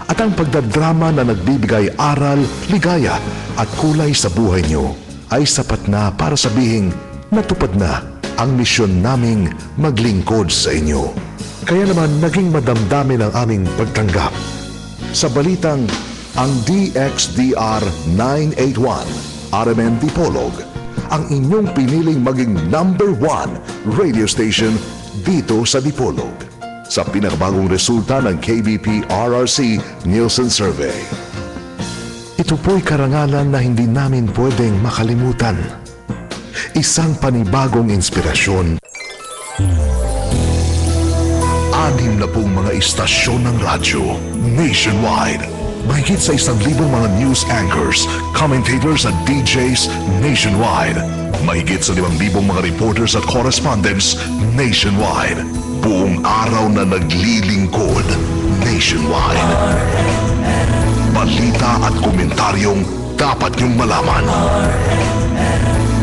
at ang pagdadrama na nagbibigay aral, ligaya at kulay sa buhay niyo ay sapat na para sabihing natupad na ang misyon naming maglingkod sa inyo. Kaya naman naging madamdamin ang aming pagtanggap sa balitang ang DXDR 981 RMN Dipolog, ang inyong piniling maging number 1 radio station dito sa Dipolog sa pinakabagong resulta ng KBP RRC Nielsen Survey. Ito po'y karangalan na hindi namin pwedeng makalimutan. Isang panibagong inspirasyon. 6 na pong mga istasyon ng radyo nationwide. Mahigit sa 1,000 mga news anchors, commentators at DJs nationwide. Mahigit sa 5,000 mga reporters at correspondents nationwide. Buong araw na naglilingkod nationwide. Balita at komentaryong dapat niyong malaman.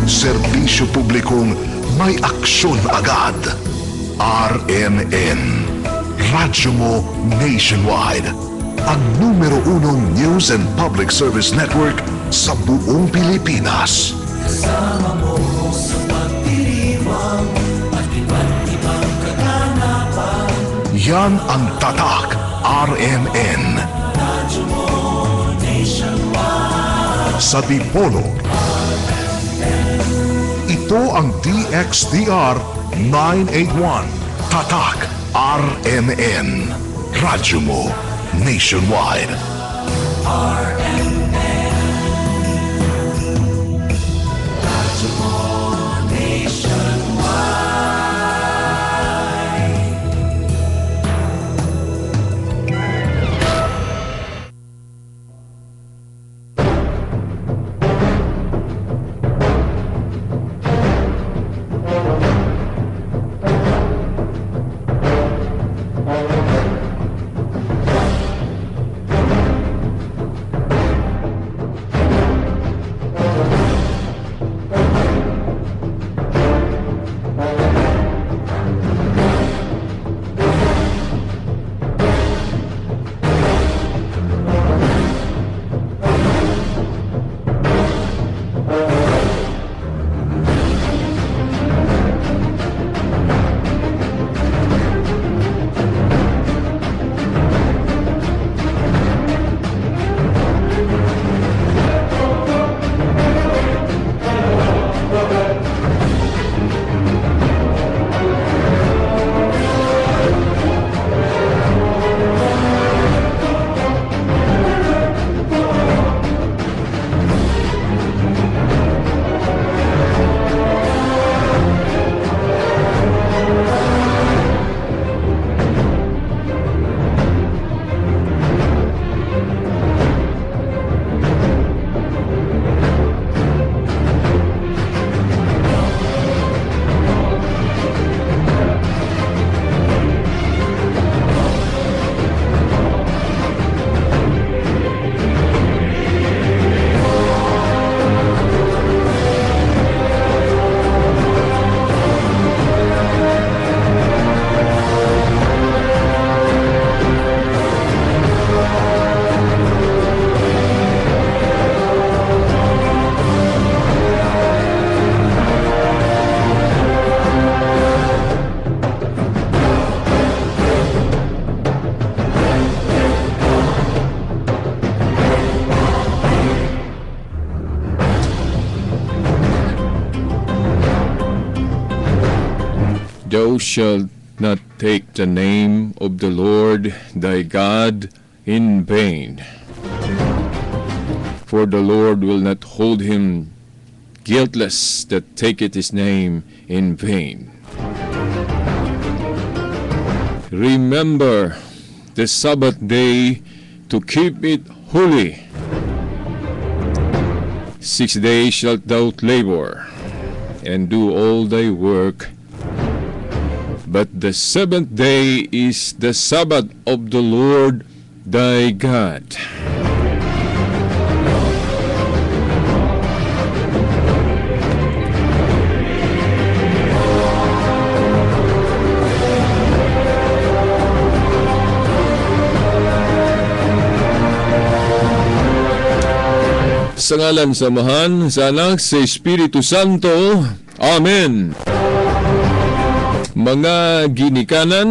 Serbisyo publikong may aksyon agad. RNN, radyo mo nationwide. Ang numero 1 news and public service network sa buong Pilipinas. Kasama mo sa pagdiriwang at iba't ibang kaganapan. Yan ang Tatak RNN. Radyo mo nationwide. Sa Dipolog. Ito ang DXDR 981. Tatak RNN. Radyo mo nationwide. RNN. Radyo mo nationwide. Thou shalt not take the name of the Lord thy God in vain. For the Lord will not hold him guiltless that taketh his name in vain. Remember the Sabbath day to keep it holy. 6 days shalt thou labor, and do all thy work. But the 7th day is the Sabbath of the Lord thy God. Sa ngalan sa Amahan, sa Anak, sa Espiritu Santo. Amen. Mga ginikanan,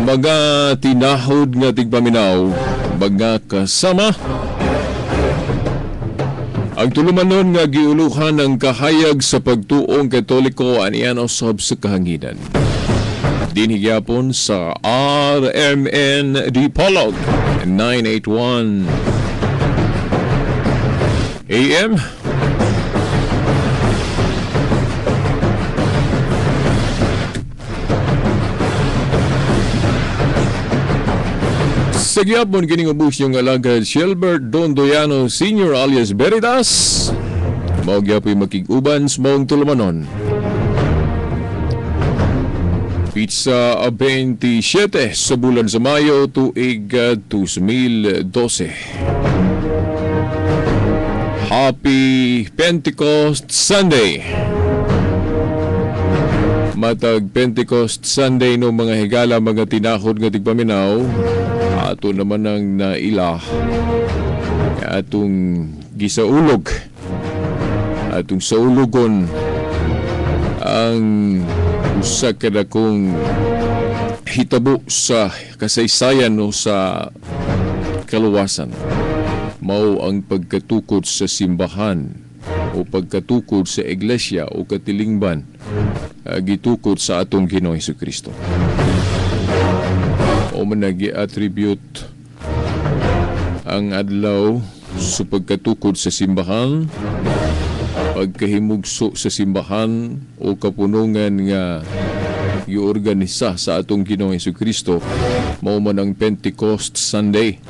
mga tinahod nga tigpaminaw, mga kasama, ang tulumanon nga giuluhan ng kahayag sa pagtuong Katoliko aniyan usab sa kahanginan. Dinhigyapon sa RMN Dipolog 981 AM. Sa gyapon kining ubos yung alagad Shelbert Dondoyano Sr. alias Veritas. Mao gyapon makig-uban sa maong tulumanon. Pizza 27 sa bulan sa Mayo tuig 2012. Happy Pentecost Sunday. Matag Pentecost Sunday no mga higala mga tinahod nga tigpaminaw. Ato naman ang naila atong gisaulog atong saulugon ang usa ka dakong hitabo sa kasaysayan o sa kaluwasan. Mao ang pagkatukod sa simbahan o pagkatukod sa iglesia o katilingban gitukod sa atong Ginoong Hesukristo. O man nag-attribute ang adlaw sa pagkatukod sa simbahan, pagkahimugso sa simbahan o kapunungan nga giorganisa sa atong Ginoong Hesukristo, mao man ang Pentecost Sunday.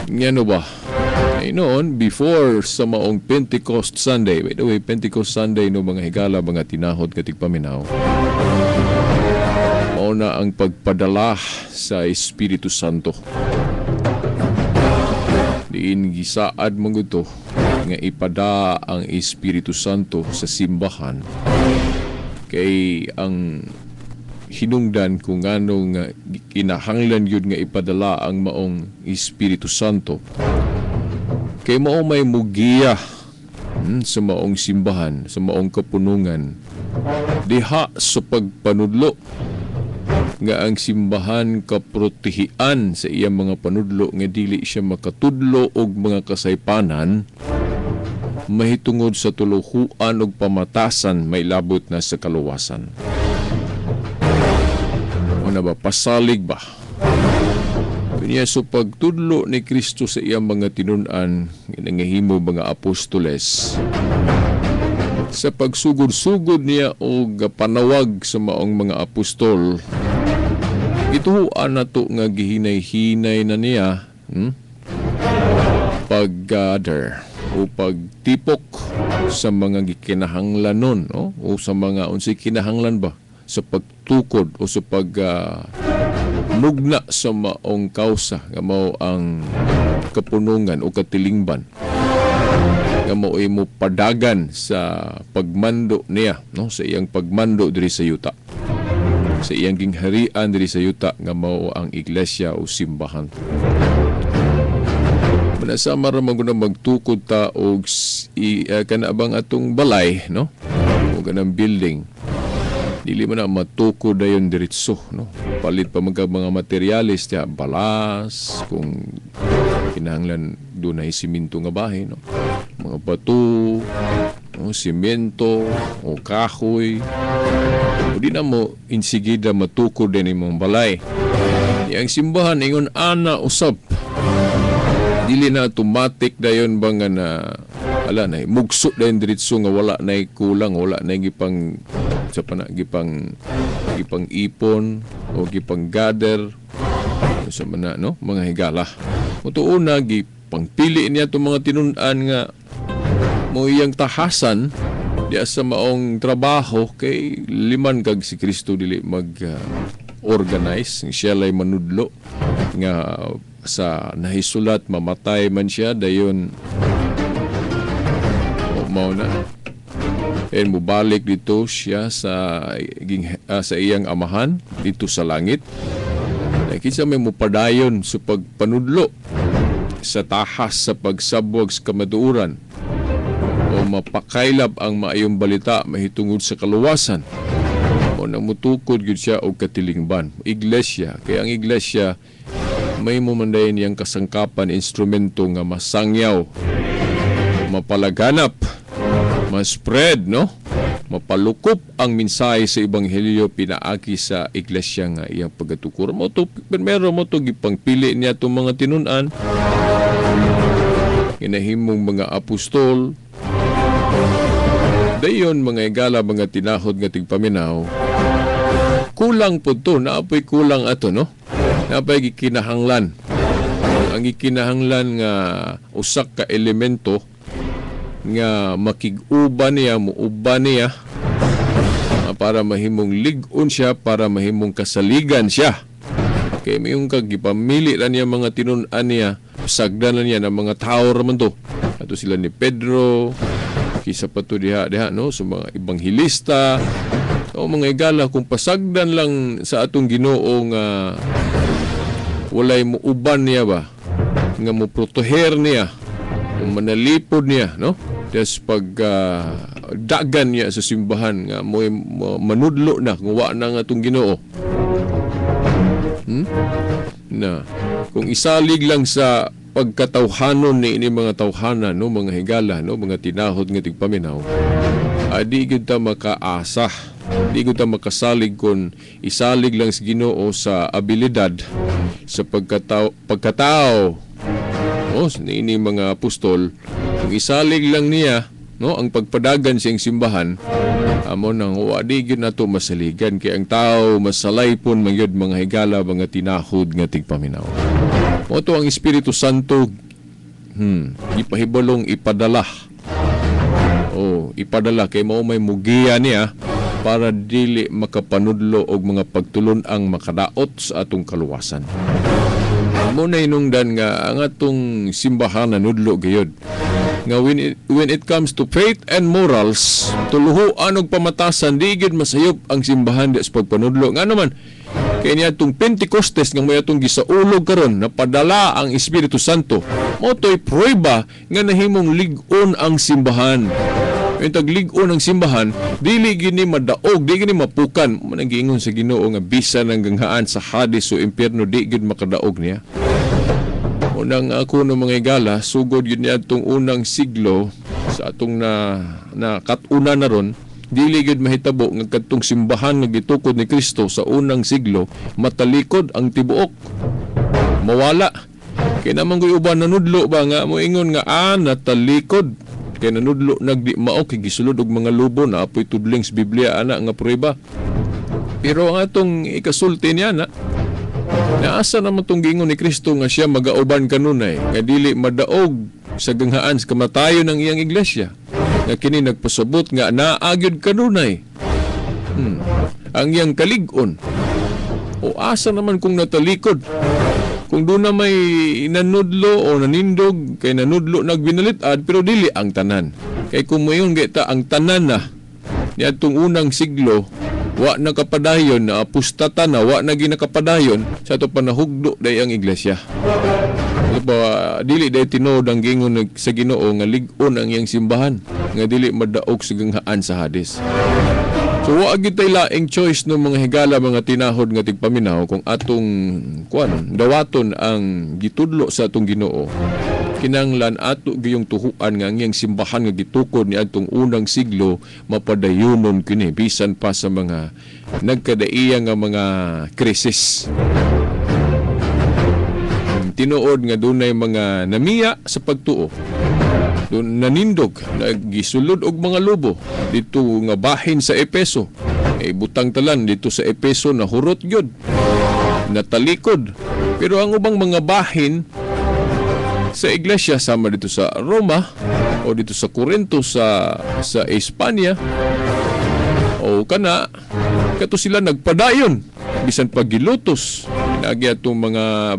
Ngano ba? Ay noon, before sa maong Pentecost Sunday, by the way, Pentecost Sunday no mga higala, mga tinahod katig paminaw, mao na ang pagpadala sa Espiritu Santo. Diin gisaad mong ito nga ipada ang Espiritu Santo sa simbahan kay ang hinungdan kung anong kinahanglan yun nga ipadala ang maong Espiritu Santo kay mao may mugiya sa maong simbahan, sa maong kapunungan diha sa pagpanudlo nga ang simbahan kaprotehian sa iyang mga panudlo nga dili siya makatudlo og mga kasaypanan mahitungod sa tuluhuan og pamatasan may labot na sa kaluwasan. Ano ba, pasalig ba? Kanya so pagtudlo ni Kristo sa iyang mga tinun-an nangahimo mga apostoles sa pagsugod-sugod niya og panawag sa maong mga apostol, ituhuan na to nga gihinay-hinay na niya pag-gather o pagtipok sa mga gikinahanglanon o sa mga unsay kinahanglan ba sa pagtukod o sa mugna sa maong kausa nga mao ang kapunungan o katilingban nga mao ay mo padagan sa pagmando niya sa iyang pagmando diri sa yuta, sa iyang gingharian diri sa yuta nga mao ang iglesia o simbahan. Manasama ra man magtukod ta og kanabang atong balay o ganang building. Dili man na matukod dayon diretso palit pa mga materyales tiya, balas kung kinahanglan dunay siminto nga bahay mga bato, simento o kahoy. Di na mo insigida matukod din imong balay. Yang simbahan ingon ana usab. Dili na automatic dayon ba nga na mugso dayon diretso nga wala na kulang, wala na gipang sa gipang ipon o gipang gather sa mga higala. Una gipangpili niya itong mga tinun-an nga mo iyang tahasan diya sa maong trabaho kay liman kag si Kristo dili mag-organize siya lay manudlo nga sa nahisulat mamatay man siya dayon mao na mubalik dito siya sa iyang amahan dito sa langit. Kinsa may mupadayon sa pagpanudlo sa tahas sa pagsabwag sa kamaduuran o mapakailab ang maayong balita mahitungod sa kaluwasan o namutukod gyud siya og katilingban. Iglesia, kaya ang iglesia may mumandayon niyang kasangkapan instrumento nga masangyaw, mapalaganap, ma-spread, no? Mapalukop ang mensahe sa ebanghelyo pinaagi sa iglesia nga iyang pagatukuran mo to. Pero mo to gipangpili niya itong mga tinunan, ginahimong mga apostol, dayon mga igala, mga tinahod nga tigpaminaw. Kulang po to, naapoy kulang ato, no? Naapoy gikinahanglan. Ang gikinahanglan nga usak ka elemento nga makig-uban niya, muuban niya para mahimong ligon siya, para mahimong kasaligan siya. Kaya mayong kagipamili lang niya mga tinunan niya, sagdan lang niya ng mga tao raman to. Ato sila ni Pedro, kisa pa to diha, no? So mga ibanghilista, o mga igala, kung pasagdan lang sa atong Ginoo nga walay mo uban niya ba, nga mo proteher niya, manalipod niya, no? Des pag dagan niya sa simbahan nga mo manudlo na kung wa na nga itong Ginoo. Na kung isalig lang sa pagkatawhanon ni ini mga tawhanan, no, mga higala, no, mga tinahod nga tigpaminaw, di gud ta makaasa, di gud ta makasalig kung isalig lang sa Ginoo sa abilidad sa pagkatao ni ini mga apostol. Kung isalig lang niya, no, ang pagpadagan siyang simbahan, amo nang di gyud nato masaligan, kay ang tao masalaypon magyud mga higala, mga tinahod nga tigpaminaw. Mo to ang Espiritu Santo ipahibalong ipadala. Ipadala kay mao may mugiya niya para dili makapanudlo og mga pagtulon ang makadaot sa atong kaluwasan. Amo na inungdan nga ang atong simbahan nanudlo gayud nga when it comes to faith and morals, tuluhuan og pamatasan, di gid masayop ang simbahan di sa pagpanudlo. Nga naman kay niya itong Pentecostes nga may itong gisaulog karon, napadala ang Espiritu Santo, mo to'y prueba nga nahimong ligon ang simbahan. Yung tagligon ang simbahan, dili gini madaog, di gini mapukan. Managingon sa Ginoo nga bisan ng ganghaan sa Hades o impyerno, di gid makadaog niya. Unang ako ng mga igala, sugod yun niya itong unang siglo sa atong na katuna na ron, dili gid mahitabo nga kadtong simbahan nga gitukod ni Kristo sa unang siglo matalikod ang tibuok, mawala. Kaya naman ko'y uban nanudlo ba nga moingon nga natalikod, kaya nanudlo nagdi mao kay gisulod og mga lubo na apoy tudling sa Biblia ana nga prueba. Pero ang atong ikasulti niya naasa naman itong gingon ni Kristo nga siya magauban kanunay nga dili madaog sa ganghaan sa kamatayon ng iyang iglesia, nga kini nagpasabot nga naagyod kanunay ang iyang kaligon. O asa naman kung natalikod, kung doon na may nanudlo o nanindog, kay nanudlo nagbinalitad pero dili ang tanan. Kay kung mayon gayta ang tanan na niadtong unang siglo, wa na kapadayon, na apostata na, wa na ginakapadayon sa ito panahugdo day ang iglesia. Dili day tinod ang gingon sa Ginoo nga ligon ang iyang simbahan, nga dili madaog sa ganghaan sa Hades. So wa gid tay laing choice ng mga higala, mga tinahod nga tigpaminaw kung atong dawaton ang gitudlo sa atong Ginoo. Kinanglan ato giyong tuhuan nga ang iyang simbahan nga gitukod ni atong unang siglo mapadayonon kini bisan pa sa mga nagkadaiya nga mga krisis. Tinuod nga dunay mga namiya sa pagtuo, nanindog, nagisulod og mga lobo dito nga bahin sa Epeso. Butang talan dito sa Epeso na hurot gyud, natalikod. Pero ang ubang mga bahin sa iglesia sama dito sa Roma o dito sa Corinto sa Espanya o kana kato sila nagpadayon bisan paggilutos. Pinagi atong mga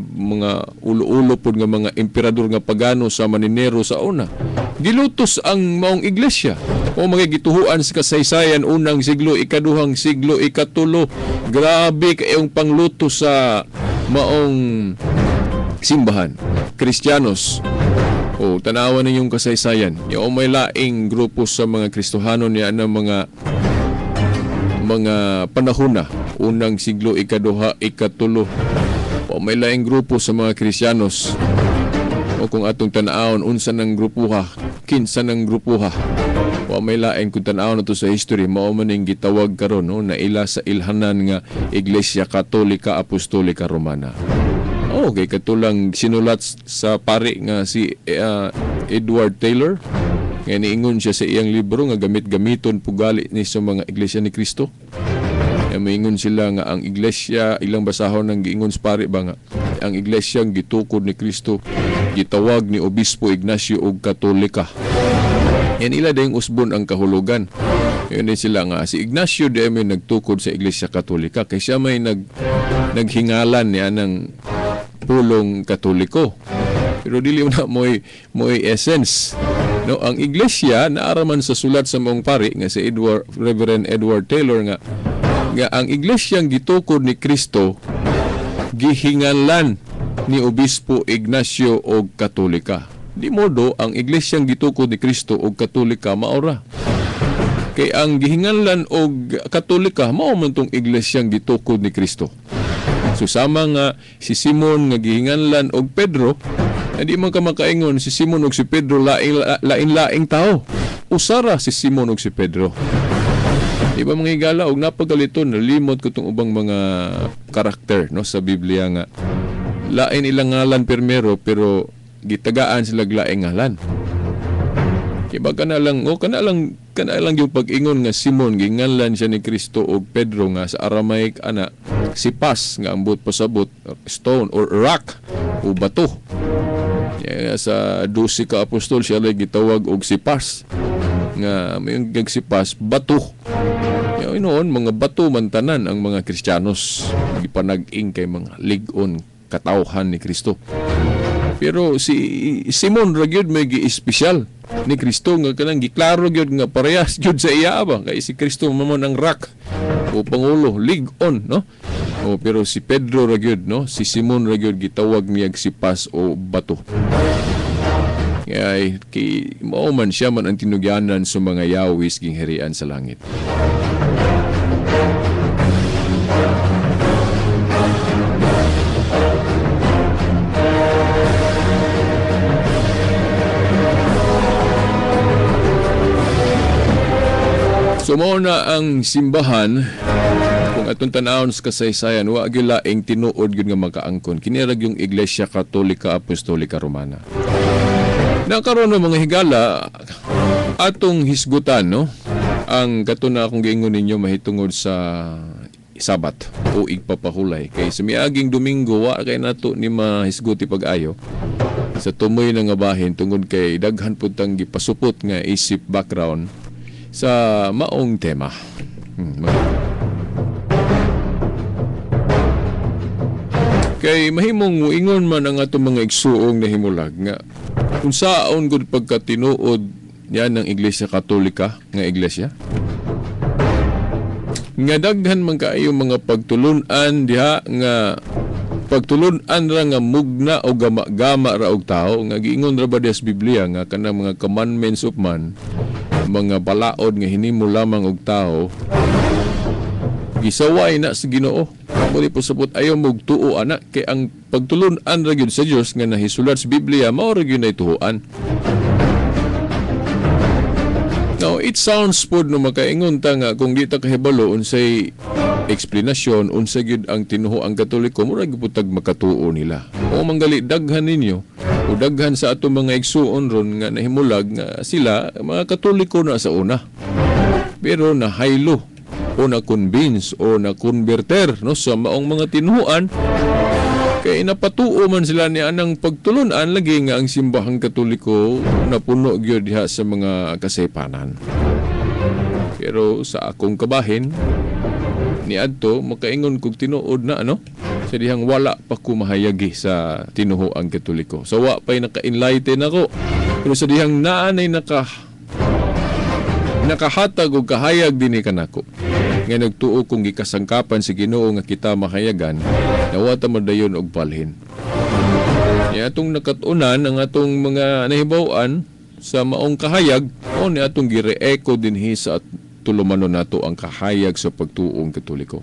ulo-ulo pod nga mga emperador nga pagano sa maninero sa una, gilutos ang maong iglesia o mga gituhuan sa kasaysayan unang siglo, ikaduhang siglo, ikatulo. Grabe kayong pangluto sa maong simbahan, Kristiyanos. O tanawan ninyong kasaysayan. Yung may laing grupo sa mga Kristohanon niya ng mga panahon na unang siglo ikaduha, ikatulo. O may laing grupo sa mga Kristiyanos. O kung atong tanawon unsa ng grupuha, kinsa ng grupuha. O may laing kung tanawon nato sa history, mao man ning gitawag karon no na ila sa ilhanan nga Iglesia Katolika Apostolika Romana. Okay, katulang sinulat sa pari nga si Edward Taylor. Nga niingon siya sa iyang libro nga gamit-gamiton pugali ni sa mga iglesia ni Kristo. Maingon sila nga ang iglesia, ilang basahon ng giingon sa pari ba nga, ang iglesia ang gitukod ni Kristo, gitawag ni Obispo Ignacio og Katolika. Yan ila dayong usbon ang kahulugan. Yun din sila nga, si Ignacio di may nagtukod sa Iglesia Katolika kay siya may naghingalan niya ng pulong Katoliko. Pero dili na mo'y essence. No, ang iglesia naaraman sa sulat sa mong pari nga si Reverend Edward Taylor nga ang iglesyang gitukod ni Kristo gihingalan ni Obispo Ignacio og Katolika. Di modo ang iglesyang gitukod ni Kristo og Katolika maora. Kay ang gihingalan og Katolika mao man tong iglesyang gitukod ni Kristo. Susama nga si Simon nga gihinganlan og Pedro, hindi man ka makaingon si Simon og si Pedro lain-laing tao. Usara si Simon og si Pedro. Di ba mga higala og napagaliton nalimot ko tong ubang mga karakter no sa Biblia nga lain ilang ngalan permero pero gitagaan sila laing ngalan. Kiba kana lang yung pag-ingon nga Simon ginganlan siya ni Kristo og Pedro nga sa Aramaic ana sipas nga ambot pasabot stone or rock o bato. Sa 12 ka apostol siya lay gitawag og sipas nga may gagsipas bato. Noon mga bato man tanan ang mga Kristiyanos gipanag-ing kay mga lig-on katawhan ni Kristo. Pero si Simon ra gyud may gi-espesyal ni Kristo nga kanang giklaro gyud nga parehas gyud sa iya ba kay si Kristo mamon ang rock o pangulo lig-on no. O pero si Pedro ra gyud no, si Simon ra gyud gitawag niya sipas o bato. Kaya mao man siya man ang tinugyanan sa mga yawis gingharian sa langit. So mao na ang simbahan kung atong tan-awon sa kasaysayan wa gyud laing tinuod gyud nga makaangkon kini ra yung Iglesia Katolika Apostolika Romana. Nakaroon ng mga higala atong hisgutan no ang katuna akong giingon ninyo mahitungod sa Sabat o igpapahulay kay sa miaging Domingo wa kay nato ni mahisguti pag-ayo sa tumoy na nga bahin tungod kay daghan pud tang gipasupot nga isip background sa maong tema. Kay mahimong muingon man ang atong mga igsuong na himulag nga kung saon gud pagkatinuod yan ng Iglesia Katolika nga iglesia nga daghan man kaayo mga pagtulun-an diha nga pagtulun-an ra nga mugna o gama-gama ra og tao nga giingon ra ba sa Biblia nga kanang mga commandments of man mga balaod nga hinimo lamang og tao gisaway na sa Ginoo. Muli po sabot ayaw mog tuo anak kay ang pagtulun-an ra gyud sa Dios nga nahisulat sa Biblia mao ra gyud ituhuan. Now it sounds pod no makaingon ta nga kung di ta kahibalo unsay eksplanasyon unsa gyud ang tinuho ang Katoliko mura gyud putag makatuo nila. O manggali daghan ninyo o daghan sa atong mga igsuon ron nga nahimulag nga sila mga Katoliko na sa una. Pero nahaylo o na-convince o na-converter no, sa maong mga tinuhuan kay napatuo man sila ni anang pagtulunan lagi nga ang simbahang Katoliko napuno gyud diha sa mga kasaypanan. Pero sa akong kabahin niadto makaingon kog tinuod na ano sa dihang wala pa ko mahayagi sa tinuhuang Katoliko. So wa pay naka-enlighten ako. Pero sa dihang naanay nakahatag og kahayag dinhi kanako nga nagtuo kung gikasangkapan si Ginoo nga kita mahayagan nawa ta madayon og balhin. Niya atong nakatunan ang atong mga nahibawan sa maong kahayag o ni atong gire-echo dinhi sa tulumano nato ang kahayag sa pagtuong Katoliko.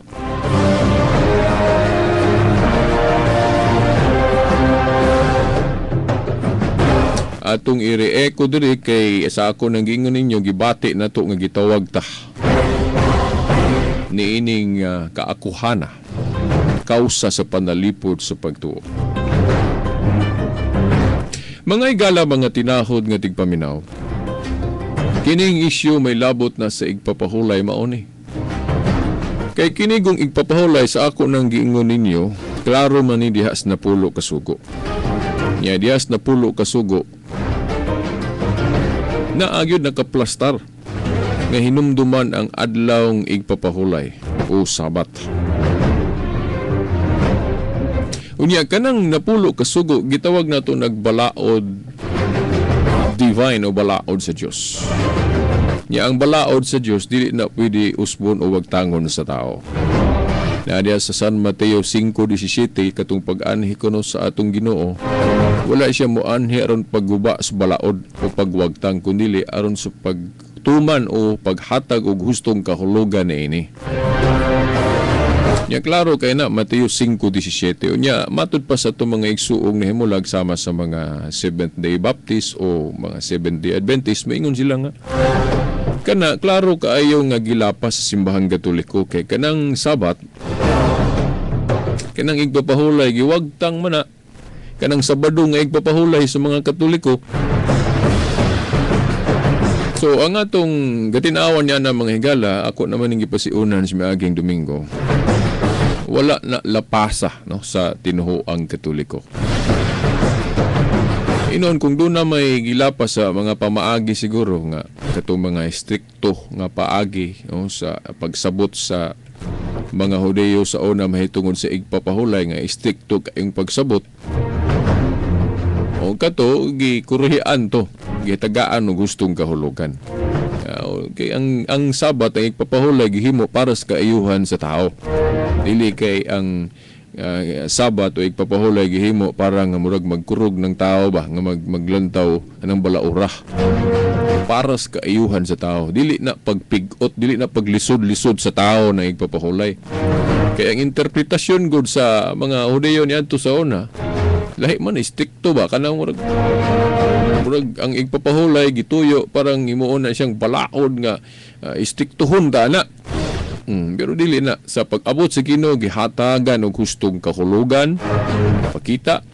Atong ire-echo diri kay sa ako nang giingon ninyo gibati nato nga gitawag ta niining kaakuhana kausa sa panalipod sa pagtuo. Mga igala mga tinahod nga tigpaminaw, kining isyu may labot na sa igpapahulay mauni. Kay kinigong igpapahulay sa ako nang giingon ninyo, klaro man ni dihas na pulo kasugo. Nya dihas na pulo kasugo, naagyod nakaplastar nga hinumduman ang adlawng igpapahulay o Sabat. Unya kanang napulo kasugo gitawag nato nagbalaod divine o balaod sa Dios. Nya ang balaod sa Dios dili na pwede usbon o wagtangon sa tao. Nadia sa San Mateo 5:17 katong pag-anhi kuno sa atong Ginoo, wala siya moanhi aron pagguba sa balaod o pagwagtang kundi aron sa pagtuman o paghatag og hustong kahulugan niini. Nya klaro kay na Mateo 5:17. Unya matud pa sa itong mga igsuong nahimulag sama sa mga Seventh-day Baptist o mga Seventh-day Adventist, maingon sila nga kana klaro kaayo nga gilapas sa simbahang Katoliko kay kanang Sabat kanang igpapahulay giwagtang man na kanang Sabado nga igpapahulay sa mga Katoliko. So ang atong gatinawan niya na mga higala, ako naman yung gipasiunan sa miaging Domingo, wala na lapasa no, sa tinuhoang Katoliko. Inon kung doon na may gilapas sa mga pamaagi siguro nga katong mga strikto nga paagi no, sa pagsabot sa mga Hudeyo sa una mahitungod sa igpapahulay nga strikto kayong pagsabot. O kato gikuruhian to, gitagaan og gustong kahulugan. Okay, ang Sabat ang igpapahulay gihimo para sa kaayuhan sa tao. Dili kay ang Sabat o igpapahulay gihimo para nga murag magkurog ng tao ba nga maglantaw ng balaurah. Para sa kaayuhan sa tao, dili na pagpigot, dili na paglisod-lisod sa tao na igpapahulay. Kaya ang interpretasyon gud sa mga Hudeyo niadto sa una, lahi man istikto ba kanang murag ang igpapahulay gituyo parang himuon na siyang balaod nga istiktohon ta na. Pero dili na sa pag-abot sa Ginoo gihatagan og hustong kahulugan, pakita.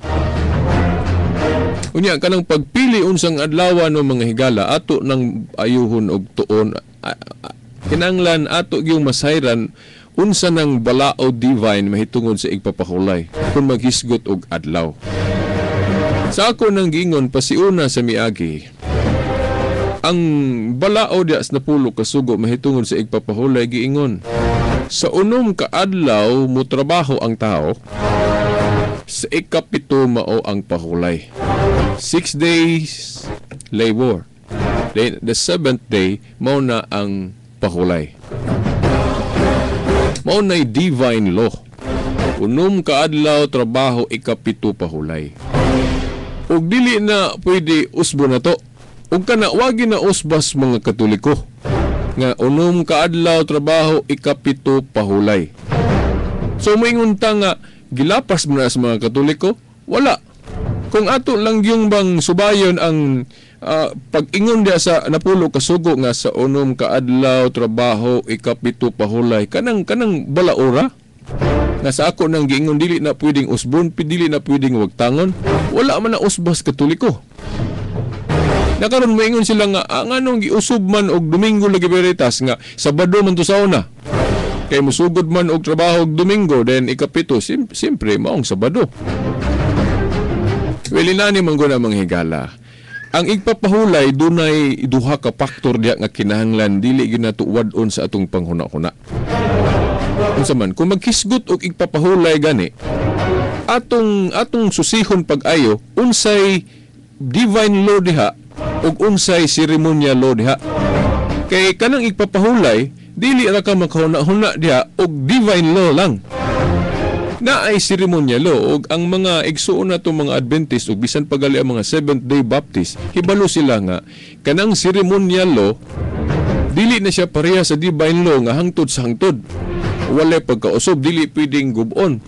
Unya kanang pagpili unsang adlaw no mga higala ato nang ayuhon og tuon kinanglan ato gyung masayran unsa nang balaod divine mahitungod sa igpapahulay kung maghisgot og adlaw. Sa ako nang giingon pasiuna sa miagi, ang balaod dias na pulo kasugo mahitungod sa igpapahulay giingon sa unom ka adlaw mo trabaho ang tao, sa ikapito mao ang pahulay. 6 days labor. Then the 7th day mao na ang pahulay. Mao na'y divine law. Unom ka adlaw trabaho, ikapito pahulay. Ug dili na pwede usbo na to. Ug kana wagi na usbas mga Katoliko nga unom ka adlaw trabaho, ikapito pahulay. So moingon ta nga gilapas mo na sa mga Katoliko? Wala. Kung ato lang yung bang subayon ang pag-ingon dia sa napulo kasugo nga sa unom ka adlaw trabaho, ikapito pahulay, kanang balaura nga sa ako nang giingon dili na pwedeng usbon, dili na pwedeng wagtangon, wala man na usbas Katoliko. Nakaron moingon sila nga nganong giusob man og Domingo lagi veritas nga Sabado man to sa una. Kay musugod man og trabaho og Domingo then ikapito simpre maong Sabado. Welinani man guna mga higala. Ang igpapahulay dunay duha ka faktor diya nga kinahanglan dili ginatuwad-on sa atong panghuna-huna. Unsa man kung maghisgot og igpapahulay gani, atong susihon pag-ayo unsay divine law diha ug unsay ceremonial law diha. Kay kanang igpapahulay dili ra ka maghuna-huna diha og divine law lang. na ay seremonyalo og ang mga igsuon na itong mga Adventist ug bisan pagali ang mga Seventh-day Baptist, hibalo sila nga kanang seremonyalo dili na siya pareha sa divine law nga hangtod sa hangtod. Walay pagkausob, dili pwedeng gubon.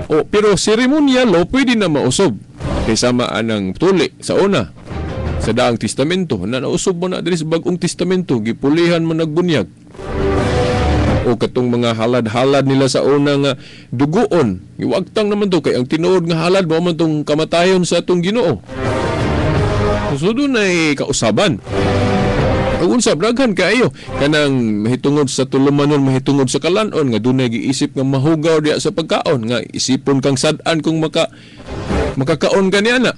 Pero seremonyalo pwede na mausob. Kay sama anang tuli sa una sa daang testamento na nausob mo na diri sa bagong testamento, gipulihan mo nagbunyag. O katong mga halad-halad nila sa unang dugoon, iwagtang naman to kay ang tinuod nga halad mo man tong kamatayon sa atong Ginoo. So doon ay kausaban. Ang unsab daghan kaayo kanang mahitungod sa tulumanon, mahitungod sa kalanon nga dunay giisip nga mahugaw diya sa pagkaon nga isipon kang sad-an kung makakaon ka niya na.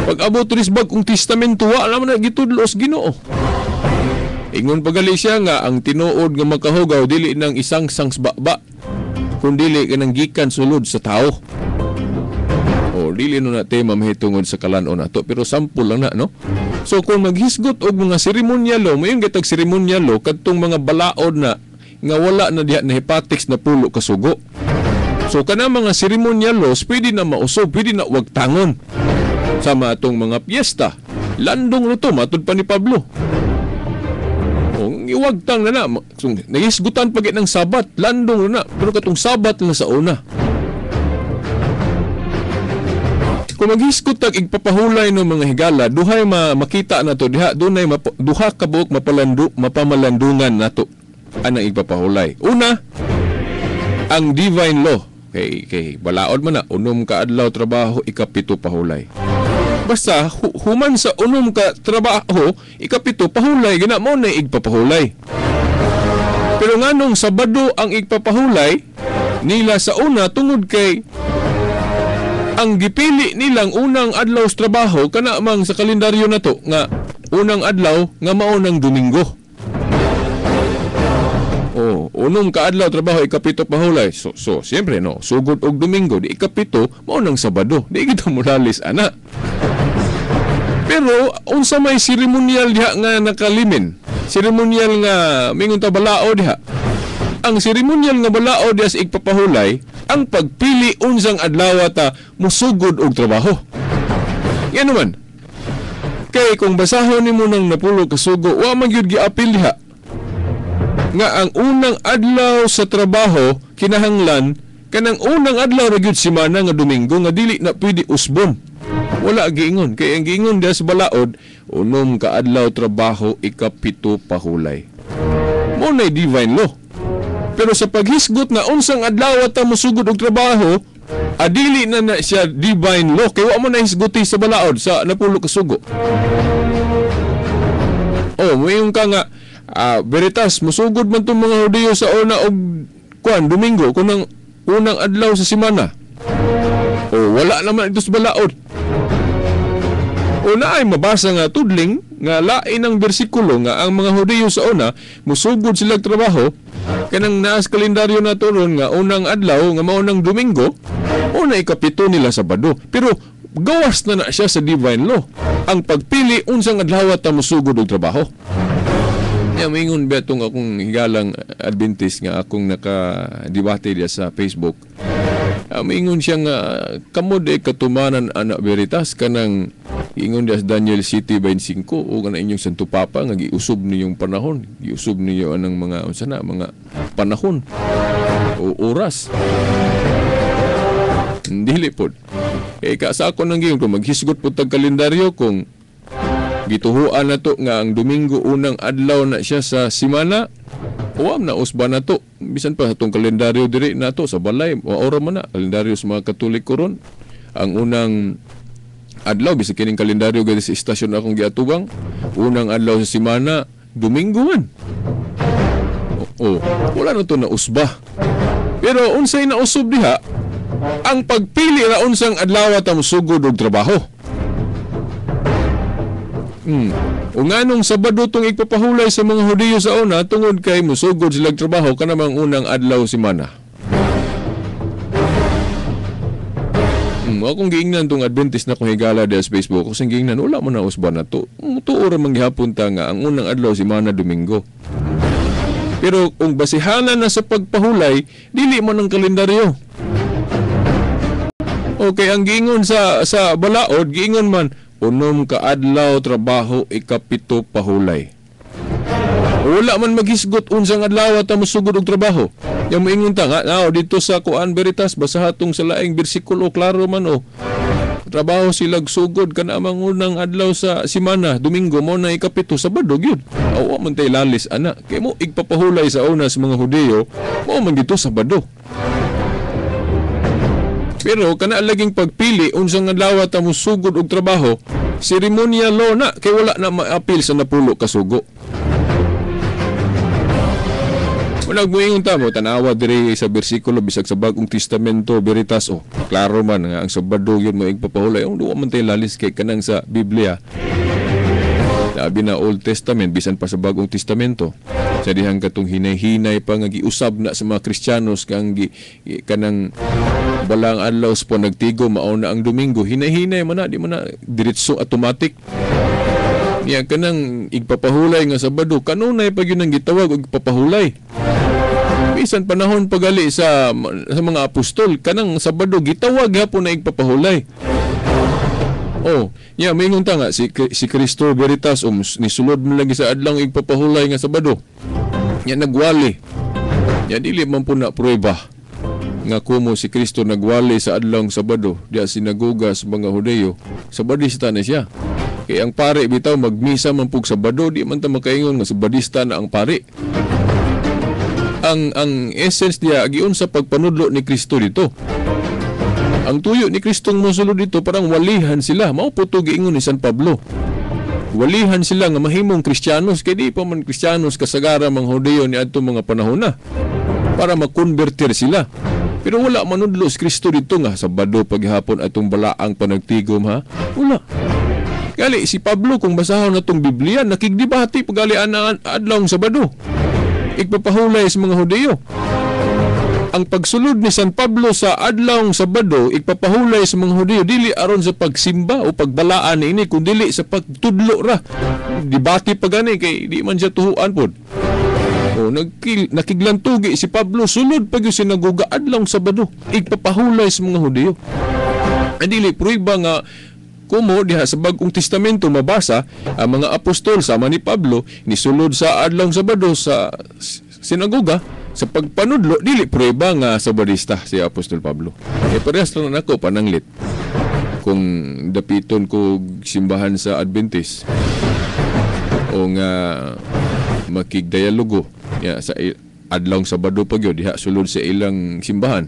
Pag abot ris bagong testamento wa naman na gitudlos Ginoo. Ingon pagali siya nga ang tinuod nga makahugaw dili nang isang sangsbaba kundi dili kanang gikan sulod sa tao. Dili no na tema mahitungod sa kalanon nato pero sample lang na, no? So kung maghisgot og mga seremonyalo, mayon gitag seremonyalo kadtong mga balaod na nga wala na diha na hepatics na pulo ka sugo. So kana mga seremonyalos pwede na mausob, pwede na wagtangon. Sama atong mga piyesta, landong ruto matud pa ni Pablo. Iwagtang na na. So, nagisgutan pagit ng Sabat, landong na. Pero katong Sabat na sa una. Kung maghisgot tag igpapahulay ng mga higala, duhay makita na to diha, dunay duha ka buok mapamalandungan nato anang igpapahulay. Una, ang divine law. Kay balaod man na unom ka adlaw trabaho, ikapito pahulay. Basta human sa unom ka trabaho, ikapito pahulay, gina mo na igpapahulay. Pero nganong Sabado ang igpapahulay nila sa una tungod kay ang gipili nilang unang adlaw sa trabaho kana mang sa kalendaryo na to nga unang adlaw nga mao nang Domingo. Unong ka adlaw trabaho ikapito pahulay. So siyempre no, sugod og Domingo di ikapito mao nang Sabado. Di kita mulalis ana. Pero unsa may seremonyal diha nga nakalimin? Seremonyal nga mingon ta balao diha. Ang seremonyal nga balao diha sa igpapahulay ang pagpili unsang adlaw ta musugod og trabaho. Yan naman. Kay kung basahon nimo nang napulo ka sugo, wa man gyud giapil diha nga ang unang adlaw sa trabaho kinahanglan kanang unang adlaw ra gyud semana nga Domingo nga dili na pwede usbon. Wala giingon kay ang giingon diha sa balaod unom ka adlaw trabaho ikapito pahulay. Mo nay divine law. Pero sa paghisgot na unsang adlaw ta musugod og trabaho, adili na siya divine law kay wa mo na hisguti sa balaod sa napulo ka sugo. Mayong ka nga veritas musugod man tong mga Hudiyo sa una og Domingo kunang unang adlaw sa semana. Wala naman ito sa balaod. Naay mabasa nga tudling nga lain ang bersikulo nga ang mga Hudiyo sa una musugod sila trabaho kanang naas kalendaryo na turon nga unang adlaw nga mao nang Domingo o na ikapito nila Sabado. Pero gawas na siya sa divine law ang pagpili unsang adlaw ta musugod og trabaho. Mingon ba itong akong higalang Adventist nga akong nakadebate diya sa Facebook. Mingon siya nga kamod katumanan anak veritas kanang ingon diya sa Daniel City 25 o kana inyong Santo Papa nga giusob niyong panahon, giusob niyo anang mga mga panahon o oras. Dili pod. Sa ako nang giyon kung maghisgot po tag kalendaryo kung gituhuan na to nga ang Domingo unang adlaw na siya sa semana, uwam na usba na to. Bisan pa itong kalendaryo diri na to sa balay, maura man na kalendaryo sa mga Katolik koron. Ang unang adlaw bisa kining kalendaryo gani sa istasyon akong giatubang, unang adlaw sa semana Domingo man. Wala na to na usba. Pero unsay na usab diha ang pagpili ra unsang adlaw ta musugod og trabaho. O nganong Sabado tong igpapahulay sa mga Hudiyo sa una tungod kay musugod sila trabaho kanamang unang adlaw semana. Akong giingnan tong Adventist na kong higala diya sa Facebook, akong giingnan wala mo na usban na to. Tuo ra manghihapon ta nga ang unang adlaw semana Domingo. Pero kung basihanan na sa pagpahulay, dili man ang kalendaryo. Okay, ang giingon sa balaod, giingon man, unom ka adlaw trabaho, ikapito pahulay. Wala man maghisgot unsang adlaw at musugod og trabaho. Yang moingon ta nga dito sa Kuan Veritas basa hatong sa laing bersikulo klaro man trabaho silag sugod kana amang unang adlaw sa semana, Domingo mo na ikapito, Sabado gyud. Awa man tay lalis ana. Kay mo igpapahulay sa una sa mga Hudiyo, mo man dito Sabado. Pero kana laging pagpili unsang adlaw ta musugod og trabaho, seremonial law na kay wala na ma-appeal sa napulo ka sugo. Wala mo tamo tanawa diri sa bersikulo bisag sa Bagong Testamento Veritas klaro man nga ang Sabado yun mo igpapahulay. Duwa man tay lalis kay kanang sa Biblia. Labi na Old Testament bisan pa sa Bagong Testamento. Sa dihang katong hinay-hinay pa nga giusab na sa mga Kristiyanos kang kanang balang adlaw po nagtigo mao na ang Domingo. Hinay-hinay man na di man na diretso automatic. Niya kanang igpapahulay nga Sabado kanunay pa gyud ang gitawag og igpapahulay. Bisan panahon pagali sa mga apostol kanang Sabado gitawag hapon na igpapahulay. Maingon ta nga si Cristo Veritas nisulod man lagi sa adlaw igpapahulay nga Sabado. Nya nagwali. Nya dili man po na prueba nga kumo si Kristo nagwali sa adlaw Sabado diya sinagoga sa mga Hudiyo. Sabadista na siya. Kaya ang pare bitaw magmisa man pug Sabado, di man ta makaingon nga Sabadista na ang pare. Ang essence niya giun sa pagpanudlo ni Kristo dito. Ang tuyo ni Kristong mosulod dito parang walihan sila. Mao po to giingon ni San Pablo. Walihan sila nga mahimong Kristiyanos kay di pa man Kristiyanos kasagara mga Hudiyo ni adto mga panahon na para makonvertir sila. Pero wala manudlo si Kristo dito nga Sabado paghapon atong balaang panagtigom ha. Wala. Gali si Pablo kung basahon natong Biblia nakigdebate pagali ana adlaw Sabado. Igpapahulay sa mga Hudiyo. Ang pagsulod ni San Pablo sa adlaw Sabado, igpapahulay sa mga Hudiyo dili aron sa pagsimba o pagbalaan ini kundi dili sa pagtudlo ra. Debate pa gani kay di man siya tuhuan pod. Nakiglantugi si Pablo sulod pag yung sinagoga adlaw Sabado, igpapahulay sa mga Hudiyo. Dili pruiba nga kumo diha sa Bagong Testamento mabasa ang mga apostol sama ni Pablo nisulod sa adlaw Sabado sa sinagoga sa pagpanudlo dili prueba nga Sabadista si Apostol Pablo. Parehas lang nako pananglit kung dapiton ko simbahan sa Adventist o nga makigdialogo sa adlaw Sabado pag yun diha sulod sa ilang simbahan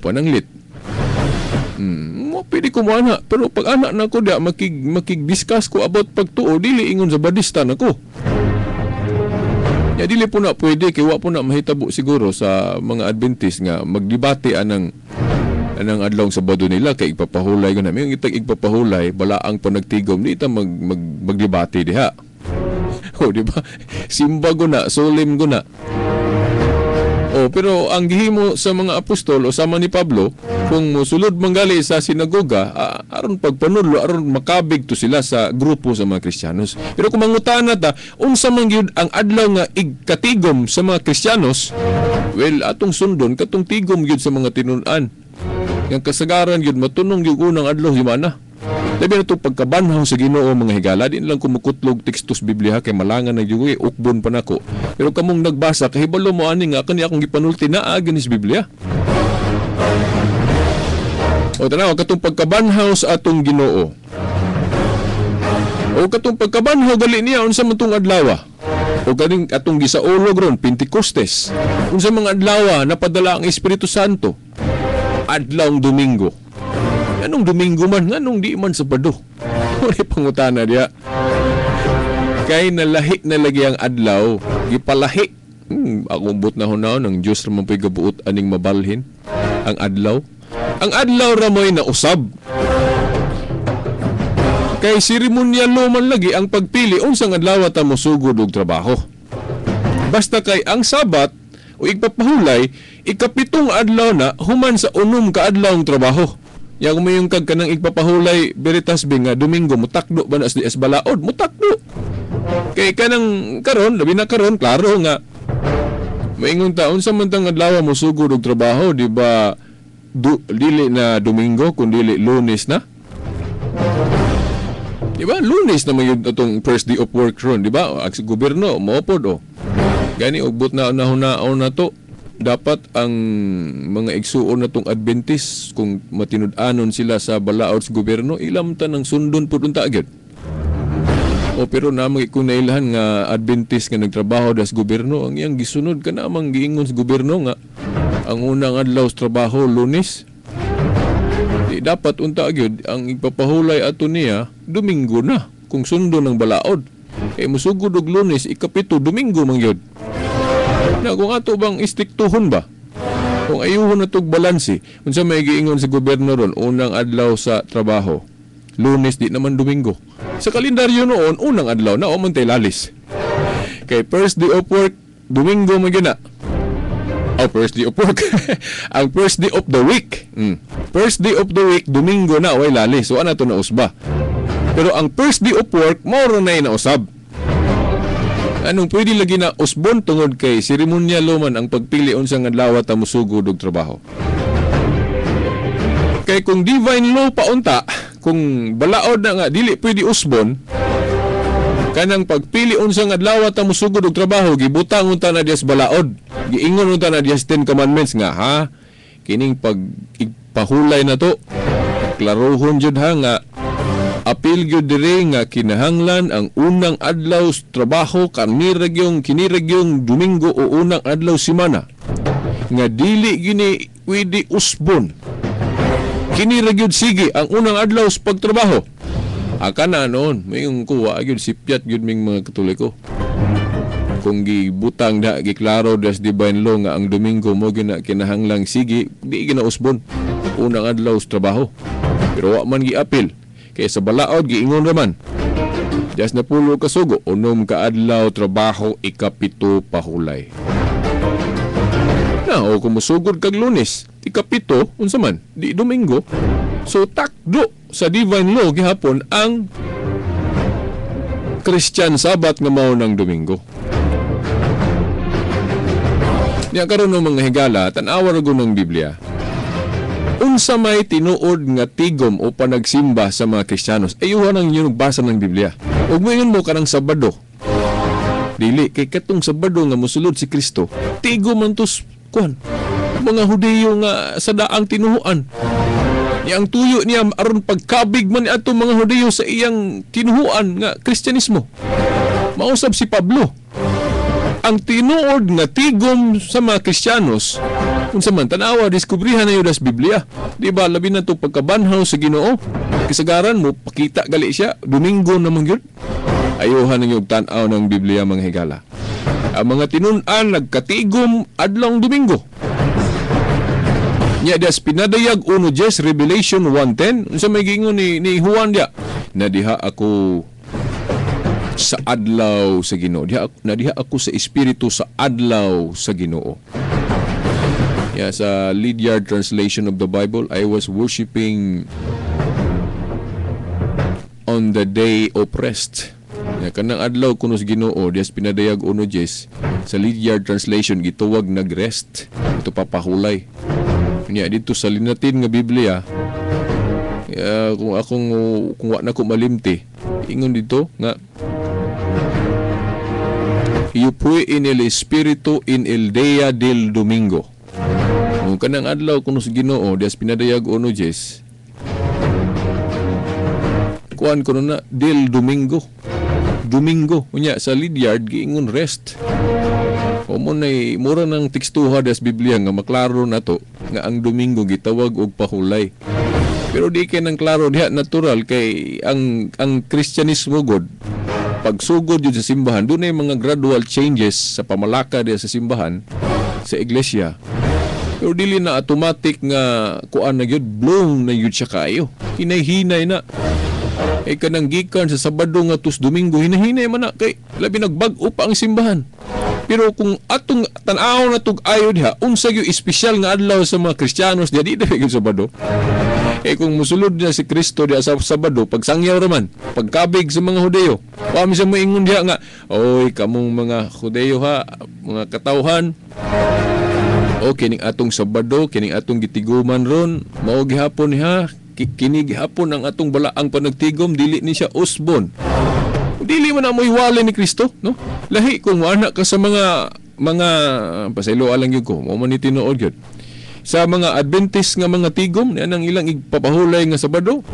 pananglit. Pwede ko mo ana, pero pag anak na ko da makig-discuss ko about pagtuo dili ingon sa Badista nako. Ya dili po na pwede kay wa po na mahitabo siguro sa mga Adventist nga magdebate anang adlaw Sabado nila kay igpapahulay ko na may igpapahulay balaang panagtigom di ta magdebate diha. Di ba? Simba ko na, solemn ko na. Pero ang gihimo sa mga apostol o sama ni Pablo, kung musulod manggali sa sinagoga, aron pagpanudlo, aron makabig to sila sa grupo sa mga Kristiyanos. Pero kung mangutana ta, unsa man gyud ang adlaw nga igkatigom sa mga Kristiyanos, well, atong sundon, katong tigom gyud sa mga tinun-an. Yang kasagaran gyud matunong gyud unang adlaw himana. Labi na ito pagkabanhaw sa Ginoo mga higala, di lang kumukutlog tekstos Biblia kay malangan na yung ukbon pa nako. Pero kamong nagbasa, kahibalo mo ani nga kani akong gipanulti na agin is Biblia. Tanaw, katong pagkabanhaw sa atong Ginoo. Katong pagkabanhaw gali niya, unsa man tong adlaw? Galing atong gisaulog ron, Pentecostes. Unsa mga adlaw napadala ang Espiritu Santo? Adlaw Domingo. Anong Domingo man, anong di man Sabado. Uri pangutana diya. Kay nalahi na lagi ang adlaw, gipalahi. Akong but na hunaw ng Diyos ramang po'y gabuot aning mabalhin. Ang adlaw. Ang adlaw ramoy na usab. Kay seremonyal man lagi ang pagpili unsang adlaw ta mosugod og trabaho. Basta kay ang Sabat o igpapahulay, ikapitong adlaw na human sa unom ka adlaw ang trabaho. Ya kung mayong kag kanang igpapahulay Veritas Bing nga Domingo mutakdo ba na sa balaod, mutakdo. Kay kanang karon, labi na karon, klaro nga maingon taon sa mantang adlaw mo sugod og trabaho, di ba? Dili na Domingo kun dili Lunes na. Di ba? Lunes na may atong first day of work ron, di ba? Ang gobyerno mo pod o. Gani ugbot na nahunaon na to. Dapat ang mga igsuon na tong Adventist kung matinud-anon sila sa balaod sa gobyerno, ilamtan ng sundon pud unta agad. O pero namang kung nailahan nga Adventist nga nagtrabaho das gobyerno, ang iyang gisunod ka namang giingon sa gobyerno nga ang unang adlaw sa trabaho Lunes. Di dapat unta agad ang ipapahulay ato niya Domingo na kung sundo ng balaod. Kay musugod og Lunes ikapito Domingo man gyud. Na kung ato bang istiktuhon ba? Kung ayuhon na itong balansi, kung sa may giingon sa gobyerno ron, unang adlaw sa trabaho, Lunes di naman Domingo. Sa kalendaryo noon, unang adlaw na o mantay lalis. Kay first day of work, Domingo man yun na. First day of work. Ang first day of the week. First day of the week, Domingo na, way lalis. So ano ito na usba? Pero ang first day of work, moro na yun na usab. Anong pwede lagi na usbon tungod kay seremonyalo man ang pagpili unsang adlaw ta musugod og trabaho. Kay kung divine law pa unta, kung balaod na nga dili pwede usbon, kanang pagpili unsang adlaw ta musugod og trabaho gibutang unta na dias balaod. Giingon unta na dias 10 commandments nga ha. Kining pagpahulay na to, klarohon jud ha nga apil gyud diri nga kinahanglan ang unang adlaw sa trabaho kiniragyong Domingo o unang adlaw semana nga dili gini pwede usbon. Kiniragyod sige ang unang adlaw sa pagtrabaho. Aka na noon, mayong kuwa gyud sipyat gyud ming mga Katoliko. Kung gibutang da giklaro das divine law nga ang Domingo mo gina kinahanglang sige, di gina usbon unang adlaw sa trabaho. Pero wa man giapil. Kaya sa balaod, giingon raman. Diyas na pulo kasugo, unom ka adlaw, trabaho, ikapito, pahulay. Na, o kung musugod kag Lunes, ikapito, unsa man, di Domingo. So, takdo sa divine law, gihapon, ang Christian Sabbath nga mao ng Domingo. Niya karon ng mga higala, tanawa rago ng Biblia. Unsa may tinuod nga tigom o panagsimba sa mga Kristiyanos, ayuhan ang inyong basa ng Biblia. Ug moingon mo kanang Sabado. Dili kay katong Sabado nga mosulod si Kristo, tigom man tos kuan. Mga Hudiyo nga sa daang tinuhuan. Yang tuyo niya aron pagkabig man ato mga Hudiyo sa iyang tinuhuan nga Kristyanismo. Mausab si Pablo. Ang tinuod nga tigom sa mga Kristiyanos, kung sa man, tanawa, diskubrihan na yun das Biblia. Di ba, labi na ito pagkabanhaw sa Ginoo. Kasagaran mo, pakita gali siya, Domingo naman yun. Ayuhan ng yung tanaw ng Biblia, mga higala. Ang mga tinunan, nagkatigom, adlang Domingo. Nya das pinadayag 1:10, Revelation 1:10, sa may gingon ni Juan dia, na diha ako sa adlaw sa Ginoo. Diha ako sa espiritu sa adlaw sa Ginoo. Yeah, sa Lydiard translation of the Bible, I was worshiping on the day of rest. Yeah, kanang adlaw kuno sa Ginoo, dias pinadayag 1:10. Sa Lydiard translation gituwag nagrest. Ito papahulay. Kanya dito sa linatin nga Biblia, kung wa na ko malimti, ingon dito nga you pray in el espiritu in el día del domingo. Kung kanang adlaw kuno sa Ginoo, dias pinadayag 1:10. Kuan kuno na del domingo. Domingo unya sa Lydiard giingon rest. Omo nay mura nang tekstuha das Biblia nga maklaro nato nga ang Domingo gitawag og pahulay. Pero di kay nang klaro diha natural kay ang Kristyanismo god pagsugod yun sa simbahan, doon ay mga gradual changes sa pamalaka diya sa simbahan sa iglesia. Pero dili na automatic nga kuan na gyud blown na gyud siya kayo. Hinay-hinay na. Ay kanang gikan sa Sabado nga tus Domingo, hinay-hinay man na kay labi nagbag-o pa ang simbahan. Pero kung atong tan-aw na tug ayo diha, unsa gyud espesyal nga adlaw sa mga Kristiyanos diha di gyud Sabado. kung musulod niya si Kristo diya sa Sabado, pagsangyaw raman, pagkabig sa mga Hudeo. Pami sa moingon diya nga, oy, kamong mga Hudeo ha, mga katawhan, o kining atong Sabado, kining atong gitiguman ron, mao gihapon ha, kini gihapon ang atong balaang panagtigom, dili ni siya usbon. Dili man na mo iwala ni Kristo, no? Lahi kung wala ka sa mga pasaylo alang yun ko, mo man ni tinuod yun. Sa mga Adventist nga mga tigom, na nang ilang igpapahulay nga Sabado,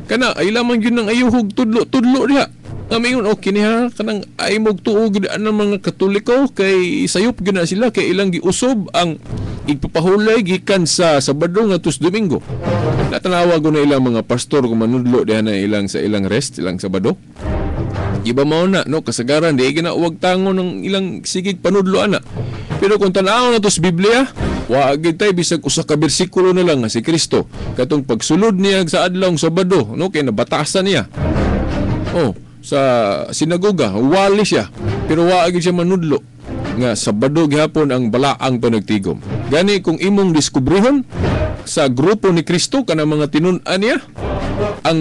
kana ay lamang yun ng ayuhog tudlo diha. Nga mayon okay niya kanang ay mog tuog ang mga Katoliko kay sayop gyud na sila kay ilang giusob ang igpapahulay gikan sa Sabado ngadto sa Domingo. Natanawa ko na ilang mga pastor kung manudlo diha na ilang sa ilang rest, ilang Sabado. Iba mao na no kasagaran di ginawag tango ng ilang sigig panudlo ana. Pero kung tanaw na to sa Biblia, wa gid tay bisag usa ka bersikulo na lang nga si Kristo katong pagsulod niya sa adlaw Sabado no kay nabatasan niya. Sa sinagoga wali siya pero wa gid siya manudlo nga Sabado gihapon ang balaang panagtigom. Gani kung imong diskubrihon sa grupo ni Kristo kana mga tinun-an niya ang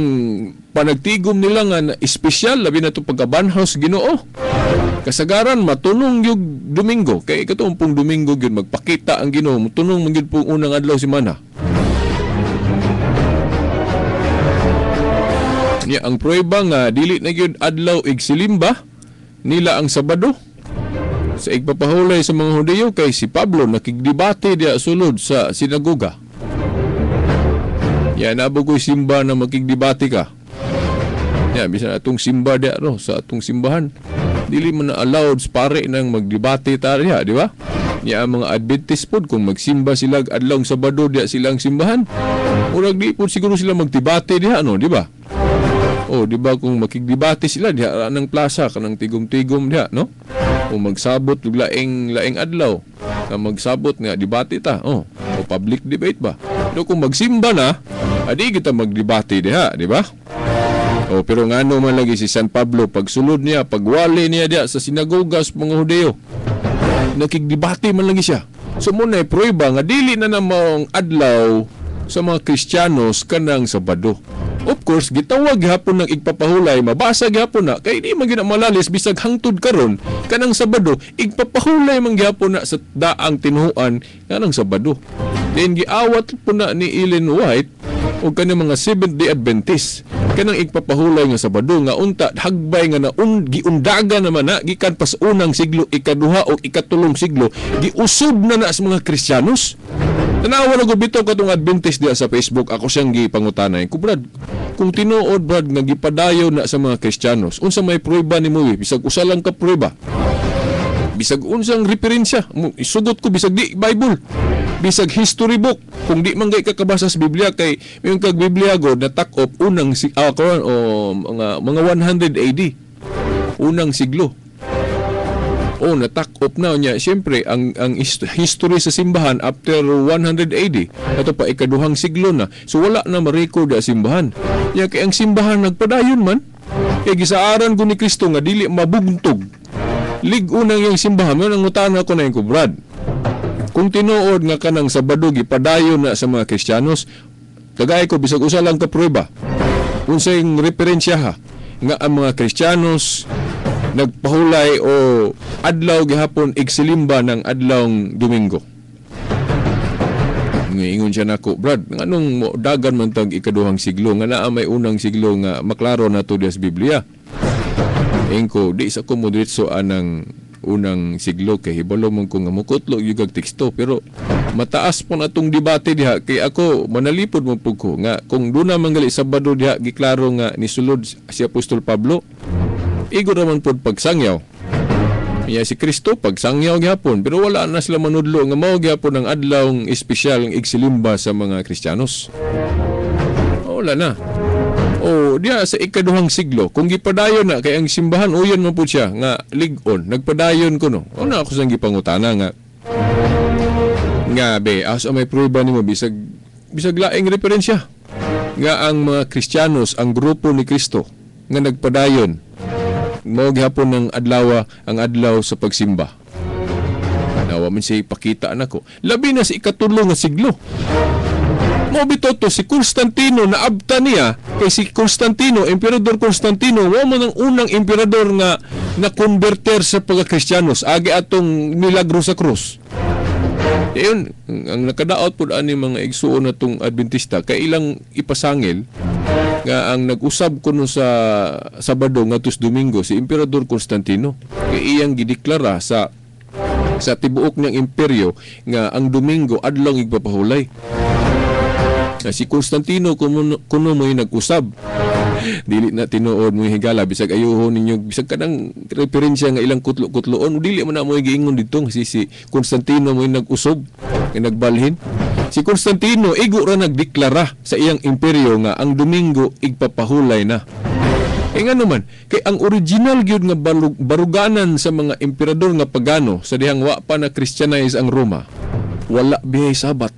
panagtigom nila nga na espesyal labi na to pagkabanhaw sa Ginoo, kasagaran matunong yung Domingo kay katong pong Domingo gyud magpakita ang Ginoo, matunong man gyud pong unang adlaw semana. Niya ang prueba nga dili na gyud adlaw igsilimba nila ang Sabado sa igpapahulay sa mga Hudyo kay si Pablo nakigdebate diya sulod sa sinagoga. Ya nabugoy simba na makigdebate ka. Ya bisan atong simba diya sa atong simbahan. Dili man na allowed pare nang magdebate ta diya, di ba? Ya ang mga Adventist pod kung magsimba sila adlaw Sabado diya silang simbahan. Murag di pod siguro sila magdebate diya di ba? Di ba kung makigdebate sila diha nang plaza kanang tigom-tigom diha, no? O magsabot og laing adlaw na magsabot nga debate ta. O public debate ba? Pero kung magsimba na, adi kita magdebate diha, di ba? Pero ngano man lagi si San Pablo pagsulod niya, pagwali niya diha sa sinagoga sa mga Hudyo. Nakigdebate man lagi siya. So muna prueba nga dili na namang adlaw sa mga Kristiyanos kanang Sabado. Of course, gitawag gihapon ng igpapahulay, mabasa gihapon na kay di man gyud malalis bisag hangtod karon kanang Sabado, igpapahulay man gihapon na sa daang tinuhuan kanang Sabado. Then giawat po na ni Ellen White o kanang mga Seventh-day Adventist kanang igpapahulay nga Sabado nga unta hagbay nga giundaga naman na gikan pas unang siglo, ikaduha o ikatulong siglo, giusob na sa mga Kristiyanos. Tanawa na gubito katong Adventist diya sa Facebook, ako siyang gipangutanay. Brad, kung tinuod brad nga gipadayo na sa mga Kristiyanos, unsa may prueba nimo bisag usa lang ka prueba. Bisag unsang referensya, isugot ko bisag di Bible. Bisag history book, kung di man gay kakabasa sa Biblia kay yung kag Biblia god na takop unang mga 100 AD. Unang siglo. Natakop na niya. Siyempre, ang history sa simbahan after 100 AD, ito pa ikaduhang siglo na. So, wala na ma-record ang simbahan. Kaya ang simbahan nagpadayon man. Kaya gisaaran ko ni Kristo nga dili mabuntog. Ligo na yung simbahan. Yan ang utana ko na yung kubrad. Kung tinuod nga kanang Sabado, gipadayon na sa mga Kristiyanos, kagaya ko, bisag usa lang ka prueba. Unsay referensya ha, nga ang mga Kristiyanos nagpahulay o adlaw gihapon igsilimba ng adlawng Domingo. Ingon siya nako, Brad, nganong dagan man tag ikaduhang siglo nga naa may unang siglo nga maklaro na to sa Biblia. Engko di sa ko moderitso anang unang siglo kay hibalo man ko nga mukutlo yung teksto pero mataas po natong debate diha kay ako manalipod mo pug ko nga kung duna manggali Sabado diha giklaro nga nisulod si Apostol Pablo. Igo naman po pagsangyaw. Iya si Kristo pagsangyaw gihapon pero wala na sila manudlo nga mao gihapon ang adlawng espesyal ng igsilimba sa mga Kristiyanos. Wala na. Diya sa ikaduhang siglo kung gipadayon na kay ang simbahan uyon man po siya nga lig-on nagpadayon ko no. Na ako sang gipangutana nga be asa may prueba nimo bisag laing referensya nga ang mga Kristiyanos ang grupo ni Kristo nga nagpadayon mao gihapon ng ang adlaw sa pagsimba. Nawa man siya ipakita nako. Labi na sa ikatulo nga siglo. Mo bitaw to si Constantino na abta niya kay si Constantino, Emperador Constantino, wa man ang unang emperador nga na converter sa pagka-Kristiyanos agi atong milagro sa krus. Yun, ang nakadaot po ani mga igsuon na itong Adventista, kay ilang ipasangil nga ang nag-usab ko sa Sabado nga tus Domingo si Emperador Constantino. Kay iyang gideklara sa tibuok niyang imperyo nga ang Domingo adlaw igpapahulay. Si Constantino kuno mo'y nag-usab. Dili na tinuod mo higala bisag ayuhon ninyo bisag kanang referensya nga ilang kutlo-kutloon dili man na mo giingon dito si Constantino mo'y nag-usob nga nagbalhin. Si Constantino igo ra nagdeklara sa iyang imperyo nga ang Domingo igpapahulay na. Nga naman, kay ang original gyud nga baruganan sa mga emperador nga pagano sa dihang wa pa na Christianize ang Roma, wala bihay Sabat.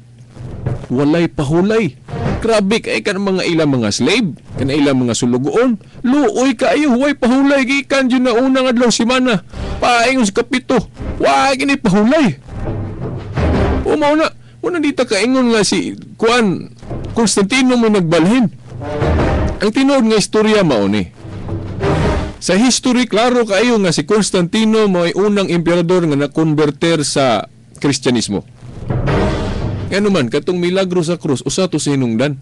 Walay pahulay. Grabe kay kan mga ilang mga slave, kan ilang mga sulugoon. Luoy kayo, huway pahulay gikan yun na unang adlaw semana. Paingon sa kapito, wa gini pahulay. Umaw na, una dita kaingon nga si Constantino mo nagbalhin. Ang tinuod nga istorya mao ni. Sa history klaro kayo nga si Constantino mo ay unang emperador nga nakonverter sa Kristyanismo. Ano man, katong milagro sa krus, usa to sa hinungdan.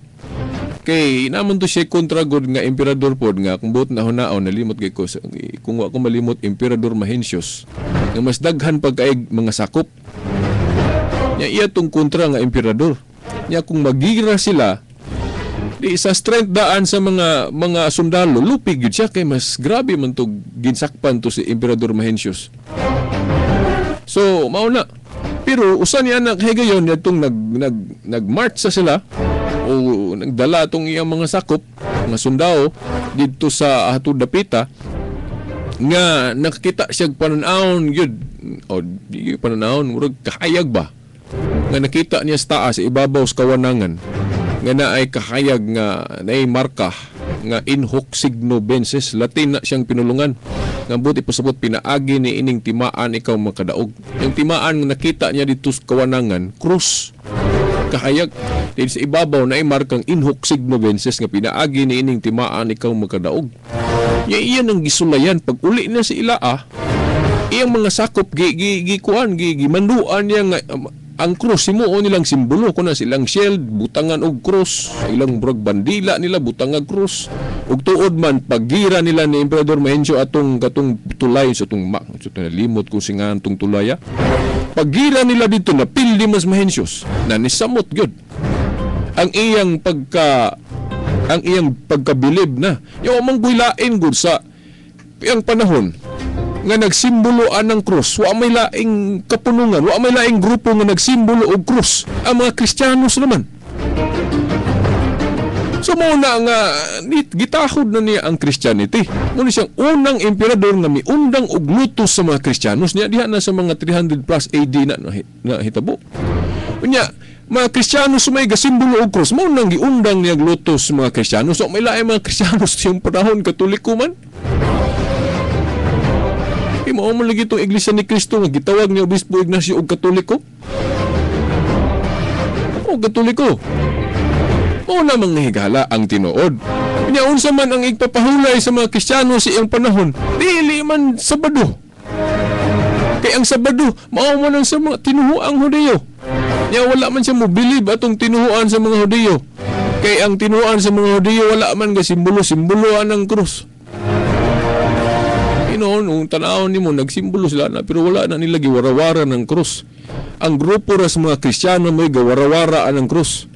Kay, naman to siya kontragod nga emperador pod nga, kung buot na hunaon, nalimot kay ko, kung ako malimot, Emperador Mahensios, nga mas daghan pagkaig mga sakop. Nya iya tong kontra nga emperador. Nya kung magira sila, di sa strength daan sa mga sundalo, lupig yun siya, kay mas grabe man to ginsakpan to si Emperador Mahensios. So, mauna. Pero usa niya higayon itong nag-march sa sila o nagdala itong iyang mga sakop, mga sundao dito sa hatod dapita nga nakakita siya pananahon yun o di pananahon murag kahayag ba nga nakita niya sa taas ibabaw sa kawanangan nga naay kahayag nga naay marka nga in hoc signo benses, Latin na siyang pinulungan. Nga buti pasabot pinaagi ni ining timaan ikaw makadaog. Yung timaan nga nakita niya dito sa kawanangan, krus. Kahayag. Dahil sa ibabaw na markang in hoc signo benses nga pinaagi ni ining timaan ikaw makadaog. Iyan ang gisulayan. Pag uli na si Ilaa, iyang mga sakop, gimanduan niya nga ang krus, simuon nilang simbolo ko na silang shield, butangan og krus, ilang brag bandila nila, butangag krus. Ug tuod man, paggira nila ni Emperador Mahencio atong katong tulay sa itong nalimot kung singahan itong tulaya. Paggira nila dito na pildi mas Mahencios, na nisamot gyud ang iyang pagkabilib na. Yung mangguilain gud sa iyang panahon nga nagsimboloan ng krus, wa may laing kapunungan, wa may laing grupo nga nagsimbolo og krus, ang mga Kristiyanos naman. So muna nga gitahod na niya ang Christianity. Muna siyang unang emperador nga miundang og lutos sa mga Kristiyanos niya diha na sa mga 300 plus AD na hitabo. Unya mga Kristiyanos may gasimbolo og krus, muna nang giundang niya lutos sa mga Kristiyanos. So may laing mga Kristiyanos yung panahon Katoliko man. Mao man lagi itong Iglesia ni Cristo nga gitawag ni Obispo Ignacio og Katoliko. O Katoliko. Mao namang higala ang tinuod. Nya unsa man ang igpapahulay sa mga Kristiyano sa iyang panahon, dili man Sabado. Kay ang Sabado mao man ang sa mga tinuhuang Hudiyo. Nya wala man siya mobilib atong tinuhuan sa mga Hudiyo. Kay ang tinuhuan sa mga Hudiyo wala man ga simbolo-simboloan ng krus. Noon, tanawon nimo nagsimbolo sila na pero wala na nila giwarawara ng krus. Ang grupo ras mga Kristiyano may gawarawara ng krus.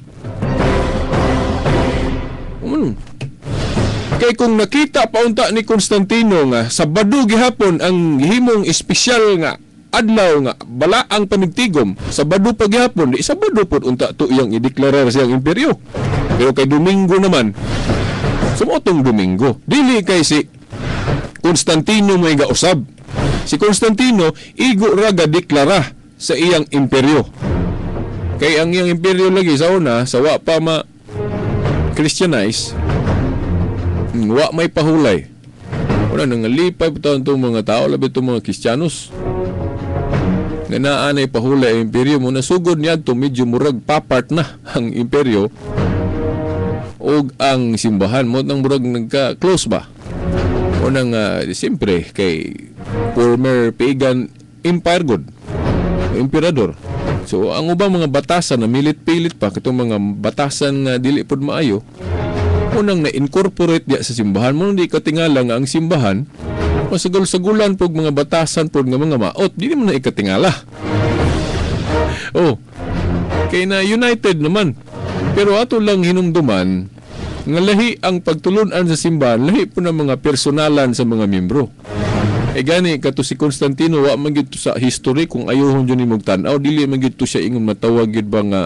Kay kung nakita paunta ni Constantino nga Sabado gihapon ang gihimong espesyal nga adlaw nga bala ang panigtigom, Sabado pa gihapon, di Sabado pod unta to iyang ideklarar siyang imperyo. Pero kay Domingo naman, sumotong Domingo. Dili kay si Constantino may gausab. Si Constantino igo ra gadeklara sa iyang imperyo. Kay ang iyang imperyo lagi sa una, sa wa pa ma-Christianize, wa may pahulay. Wala nang lipay pa itong mga tao, labi itong mga Kristiyanos. nga naa nay pahula ang imperyo mo nasugod niya to medyo murag papart na ang imperyo og ang simbahan mo nang murag nagka-close ba o nang siyempre kay former pagan empire god emperador. So ang ubang mga batasan na milit-pilit pa katong mga batasan nga dili pod maayo unang na-incorporate diya sa simbahan mo hindi katingala nga ang simbahan masagol-sagulan pog mga batasan pog nga mga maot dili man na ikatingala. Oh, kay na united naman. Pero ato lang hinumduman nga lahi ang pagtulunan sa simbahan, lahi po ng mga personalan sa mga membro. Gani kato si Constantino wa man gid sa history kung ayohon jud nimog tan-aw dili man gid siya ingon matawag gid ba nga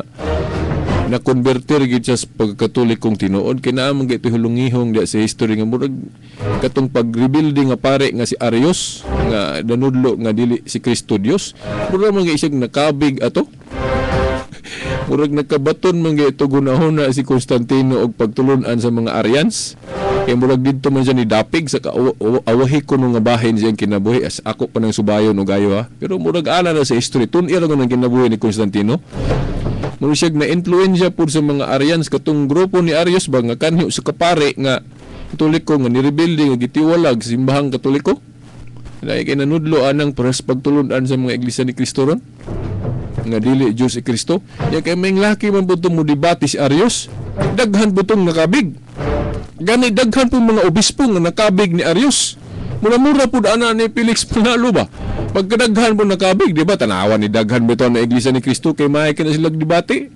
na converter gid siya sa pagkatolikong tinuod kay naa man gid hulungihong diya sa history nga murag katong pag-rebuilding nga pare nga si Arius nga nanudlo nga dili si Kristo Dios murag man gyud siya nakabig ato. Murag nagkabaton man gyud gunahon na si Constantino og pagtulunan sa mga Arians. Kaya murag dito man siya ni dapig sa awahi ko nung nga bahin siyang kinabuhi as ako pa ng subayon o gayo ha. Pero murag ala na sa history tun-ira nga ng kinabuhi ni Constantino. Murag siya na-influensya po sa mga Arians katong grupo ni Arius ba nga kanhi sa kapare nga Katoliko nga nirebuilding nga gitiwalag sa simbahang Katoliko. Dahil kay nanudlo anang paras pagtulunan sa mga iglesia ni Kristo ron nga dili Diyos si Kristo. Ya kay may laki man butong mo debate si Arius daghan butong nakabig. Gani daghan po mga obispo nga nakabig ni Arius. Mura-mura po ana ni Felix Panalo ba? Pagkadaghan po nakabig, di ba? Tanawan ni daghan bito na iglesia ni Kristo kay mahay ka na silang debate.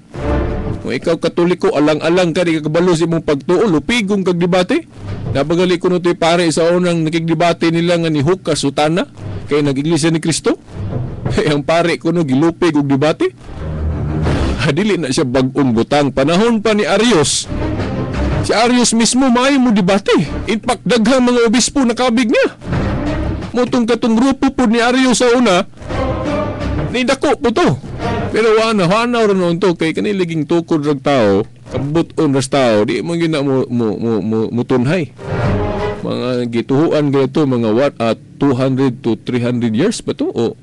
Kung ikaw Katoliko, alang-alang ka, di kakabalo sa imong pagtuo, lupigong kag debate. Napagali ko nito'y pare sa unang nakigdebate nila nga ni Huka Sutana kay nag-iglesia ni Kristo. Ang pare ko no, gilupig og debate. Dili na siya bagong butang. Panahon pa ni Arius. Si Arius mismo maayo mo debate. In fact, daghang mga obispo nakabig niya. Mutong katong grupo po ni Arius sa una, nidako po to. Pero hanaw rin noon to, kay kaniliging tukod rag tao, kabuton ras tao, di mo gina mutunhay. Mga gituhuan ganito, mga 200 to 300 years ba to? O,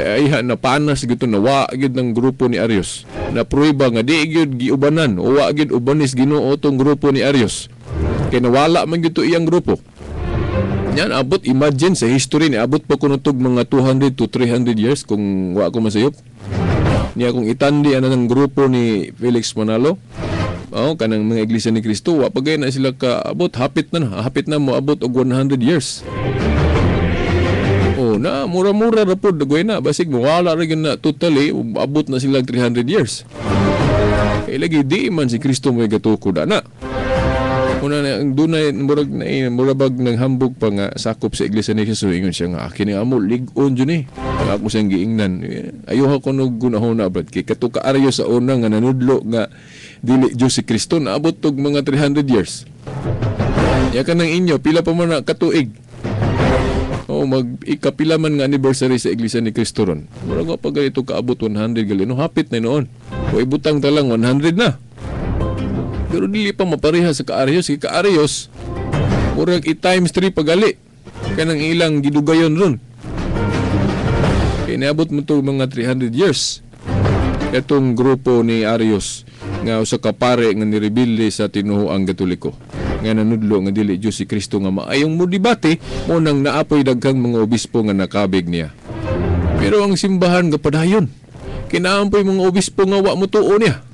ay napanas gito na wagid ng grupo ni Arius na prueba nga di gyud giubanan o wagid ubanis Ginoo tong grupo ni Arius kay nawala man gito iyang grupo yan abot imagine sa history ni abot pa kuno tog mga 200 to 300 years kung wa ko masayop niya kung itandi ana ng grupo ni Felix Manalo kanang mga iglesia ni Kristo wa pagay na sila ka abot hapit na mo abot og 100 years. Na mura-mura ra pod dagoy na basig mo wala ra gyud na totally abot na sila 300 years. Kay lagi di man si Kristo may gatukod ana. Una na dunay murabag nang hambog pa nga sakop sa iglesia ni Jesus ingon siya nga kini amo lig-on jud ni. Ako siyang giingnan. Ayo ko no gunahon na brad kay katuka aryo sa una nga nanudlo nga dili Diyos si Kristo na abot tog mga 300 years. Ya kanang inyo pila pa man na katuig. Mag-ikapila man nga anniversary sa Iglesia ni Cristo ron. Murag pa ganito kaabot 100 gali. No, hapit na noon. O ibutang talang 100 na. Pero dili pa mapareha sa Ka-Arius. Si Ka-Arius, murag i-times 3 pagali. Kanang ilang gidugayon ron. Kaya naabot mo ito mga 300 years. Itong grupo ni Arius nga usa ka pare nga nirebelde sa tinuoang Katoliko. Nga nanudlo nga dili Diyos si Kristo nga maayong mo debate mo nang naapoy daghang mga obispo nga nakabig niya. Pero ang simbahan nga padayon kinaampoy mga obispo nga wa mo tuo niya.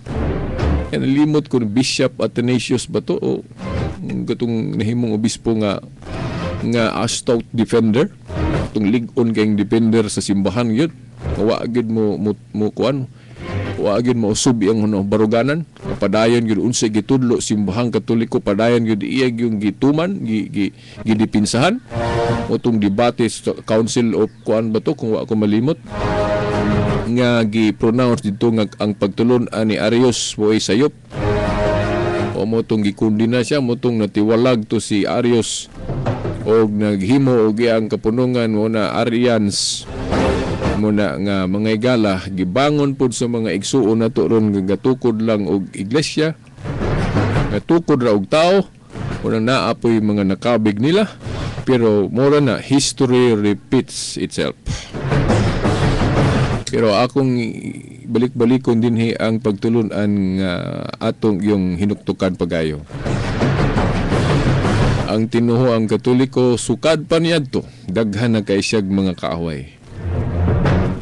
Kaya nalimot ko Bishop Athanasius ba to o katong nahimong obispo nga stout defender itong lig-on kayong defender sa simbahan yun wa gid mo kuan wa gid mo usub ang baruganan padayon gyud unsa gitudlo simbahang Katoliko padayon gyud iya yung gituman gidipinsahan utong debate sa Council of kuan ba to kung wa ko malimot nga gi-pronounce dito nga ang pagtulon ni Arius mo'y sayop o motong gikundina siya motong natiwalag to si Arius og naghimo og iyang kapunungan mo na Arians muna nga mga igala gibangon pud sa mga igsuon nato ron nga gatukod lang og iglesia gatukod ra og tao unang naapoy mga nakabig nila pero mura na history repeats itself. Pero akong balik-balikon dinhi ang pagtulunan nga atong yung hinuktukan pagayo. Ang tinuho ang Katoliko sukad pa niadto, daghan na kay siyag mga kaaway.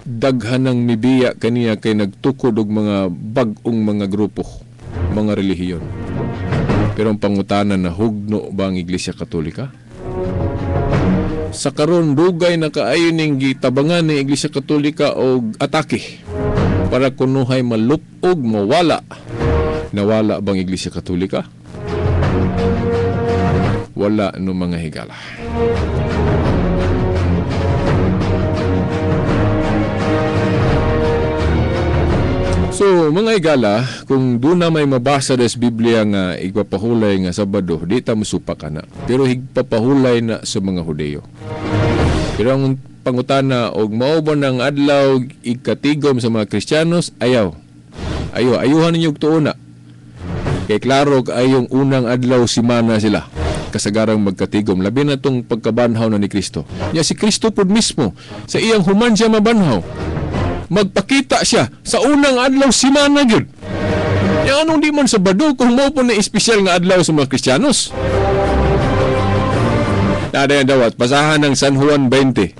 Daghan ng mibiya kaniya kay nagtukod og mga bag-ong mga grupo, mga relihiyon. Pero ang pangutanan na hugno ba ang Iglesia Katolika? Sa karon dugay na kaayo ning gitabangan ni Iglesia Katolika og atake para kunuhay malupog, mawala. Nawala bang Iglesia Katolika? Wala no mga higala. So, mga higala, kung doon na may mabasa des Biblia nga igpapahulay nga Sabado, di ta musupa ka na. Pero higpapahulay na sa mga Hudeo. Pero ang pangutana, og mao ba ng adlaw ikatigom sa mga Kristiyanos, ayaw. Ayuhan ninyo tuuna. Kay klaro ayong unang adlaw simana sila. Kasagarang magkatigom. Labi na itong pagkabanhaw na ni Kristo. Ya si Kristo po mismo, sa iyang human siya mabanhaw. Magpakita siya sa unang adlaw simana gyud. Ya anong di man Sabado kung mao po na espesyal nga adlaw sa mga Kristiyanos. Nada yan dawat, basahan ng San Juan 20.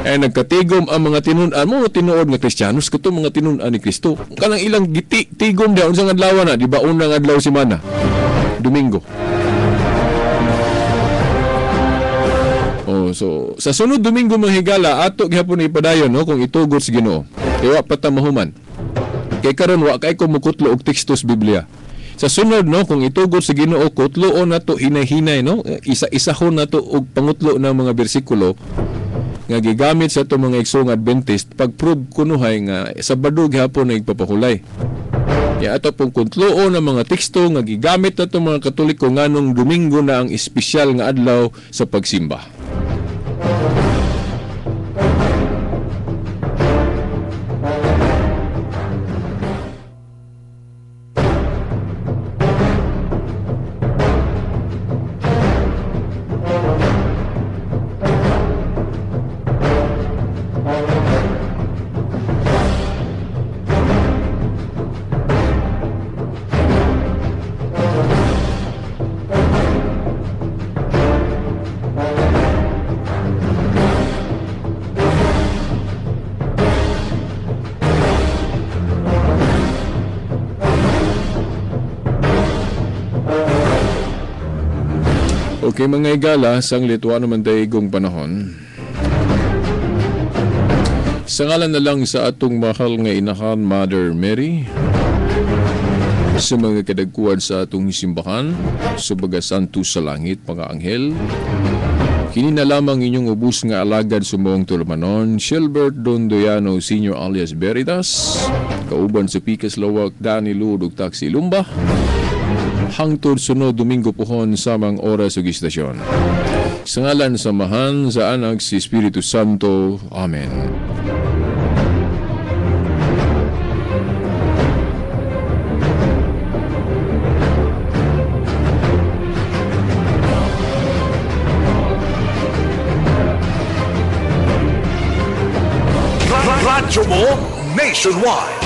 Ay nagkatigom ang mga tinunan mo, tinuod nga Kristiyanos, kato mga tinunan ni Kristo. Kanang ilang tigom daw sa adlaw na, di ba unang adlaw simana? Domingo. So sa sunod Domingo mga higala ato gihapon ipadayon no kung itugot sa Ginoo. Kaya pa ta mahuman. Kay karon wa kay ko mukutlo og tekstos Biblia. Sa sunod no kung itugot sa Ginoo kutloon nato hinay-hinay no isa-isahon nato og pangutlo ng mga bersikulo nga gigamit sa ato mga igsong Adventist pag-prove kunuhay nga Sabado gihapon na igpapahulay. Kaya ato pong kutloon ng mga teksto nga gigamit nato mga Katoliko nganong Domingo na ang espesyal nga adlaw sa pagsimba. Okay mga higala, sang litwa naman daigong panahon. Sa ngalan na lang sa atong mahal nga inahan, Mother Mary, sa mga kadagkuan sa atong simbahan, sa baga santo sa langit, mga anghel, kini na lamang inyong ubus nga alagad sumuong tulumanon, Shelbert Dondoyano Sr. alias Veritas, kauban sa Pikas Lawak, Dani Ludog Taxi Lumba, hangtod sunod Domingo pohon samang oras ug istasyon. Sa ngalan sa Amahan, sa Anak, si Espiritu Santo. Amen. Radyo mo nationwide.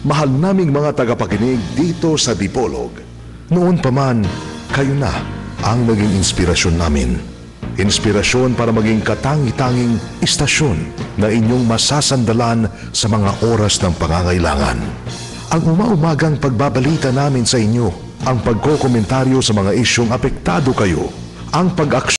Mahal naming mga tagapakinig dito sa Dipolog. Noon pa man, kayo na ang maging inspirasyon namin. Inspirasyon para maging katangi-tanging istasyon na inyong masasandalan sa mga oras ng pangangailangan. Ang umaumagang pagbabalita namin sa inyo, ang pagkokomentaryo sa mga isyong apektado kayo, ang pag-aksyon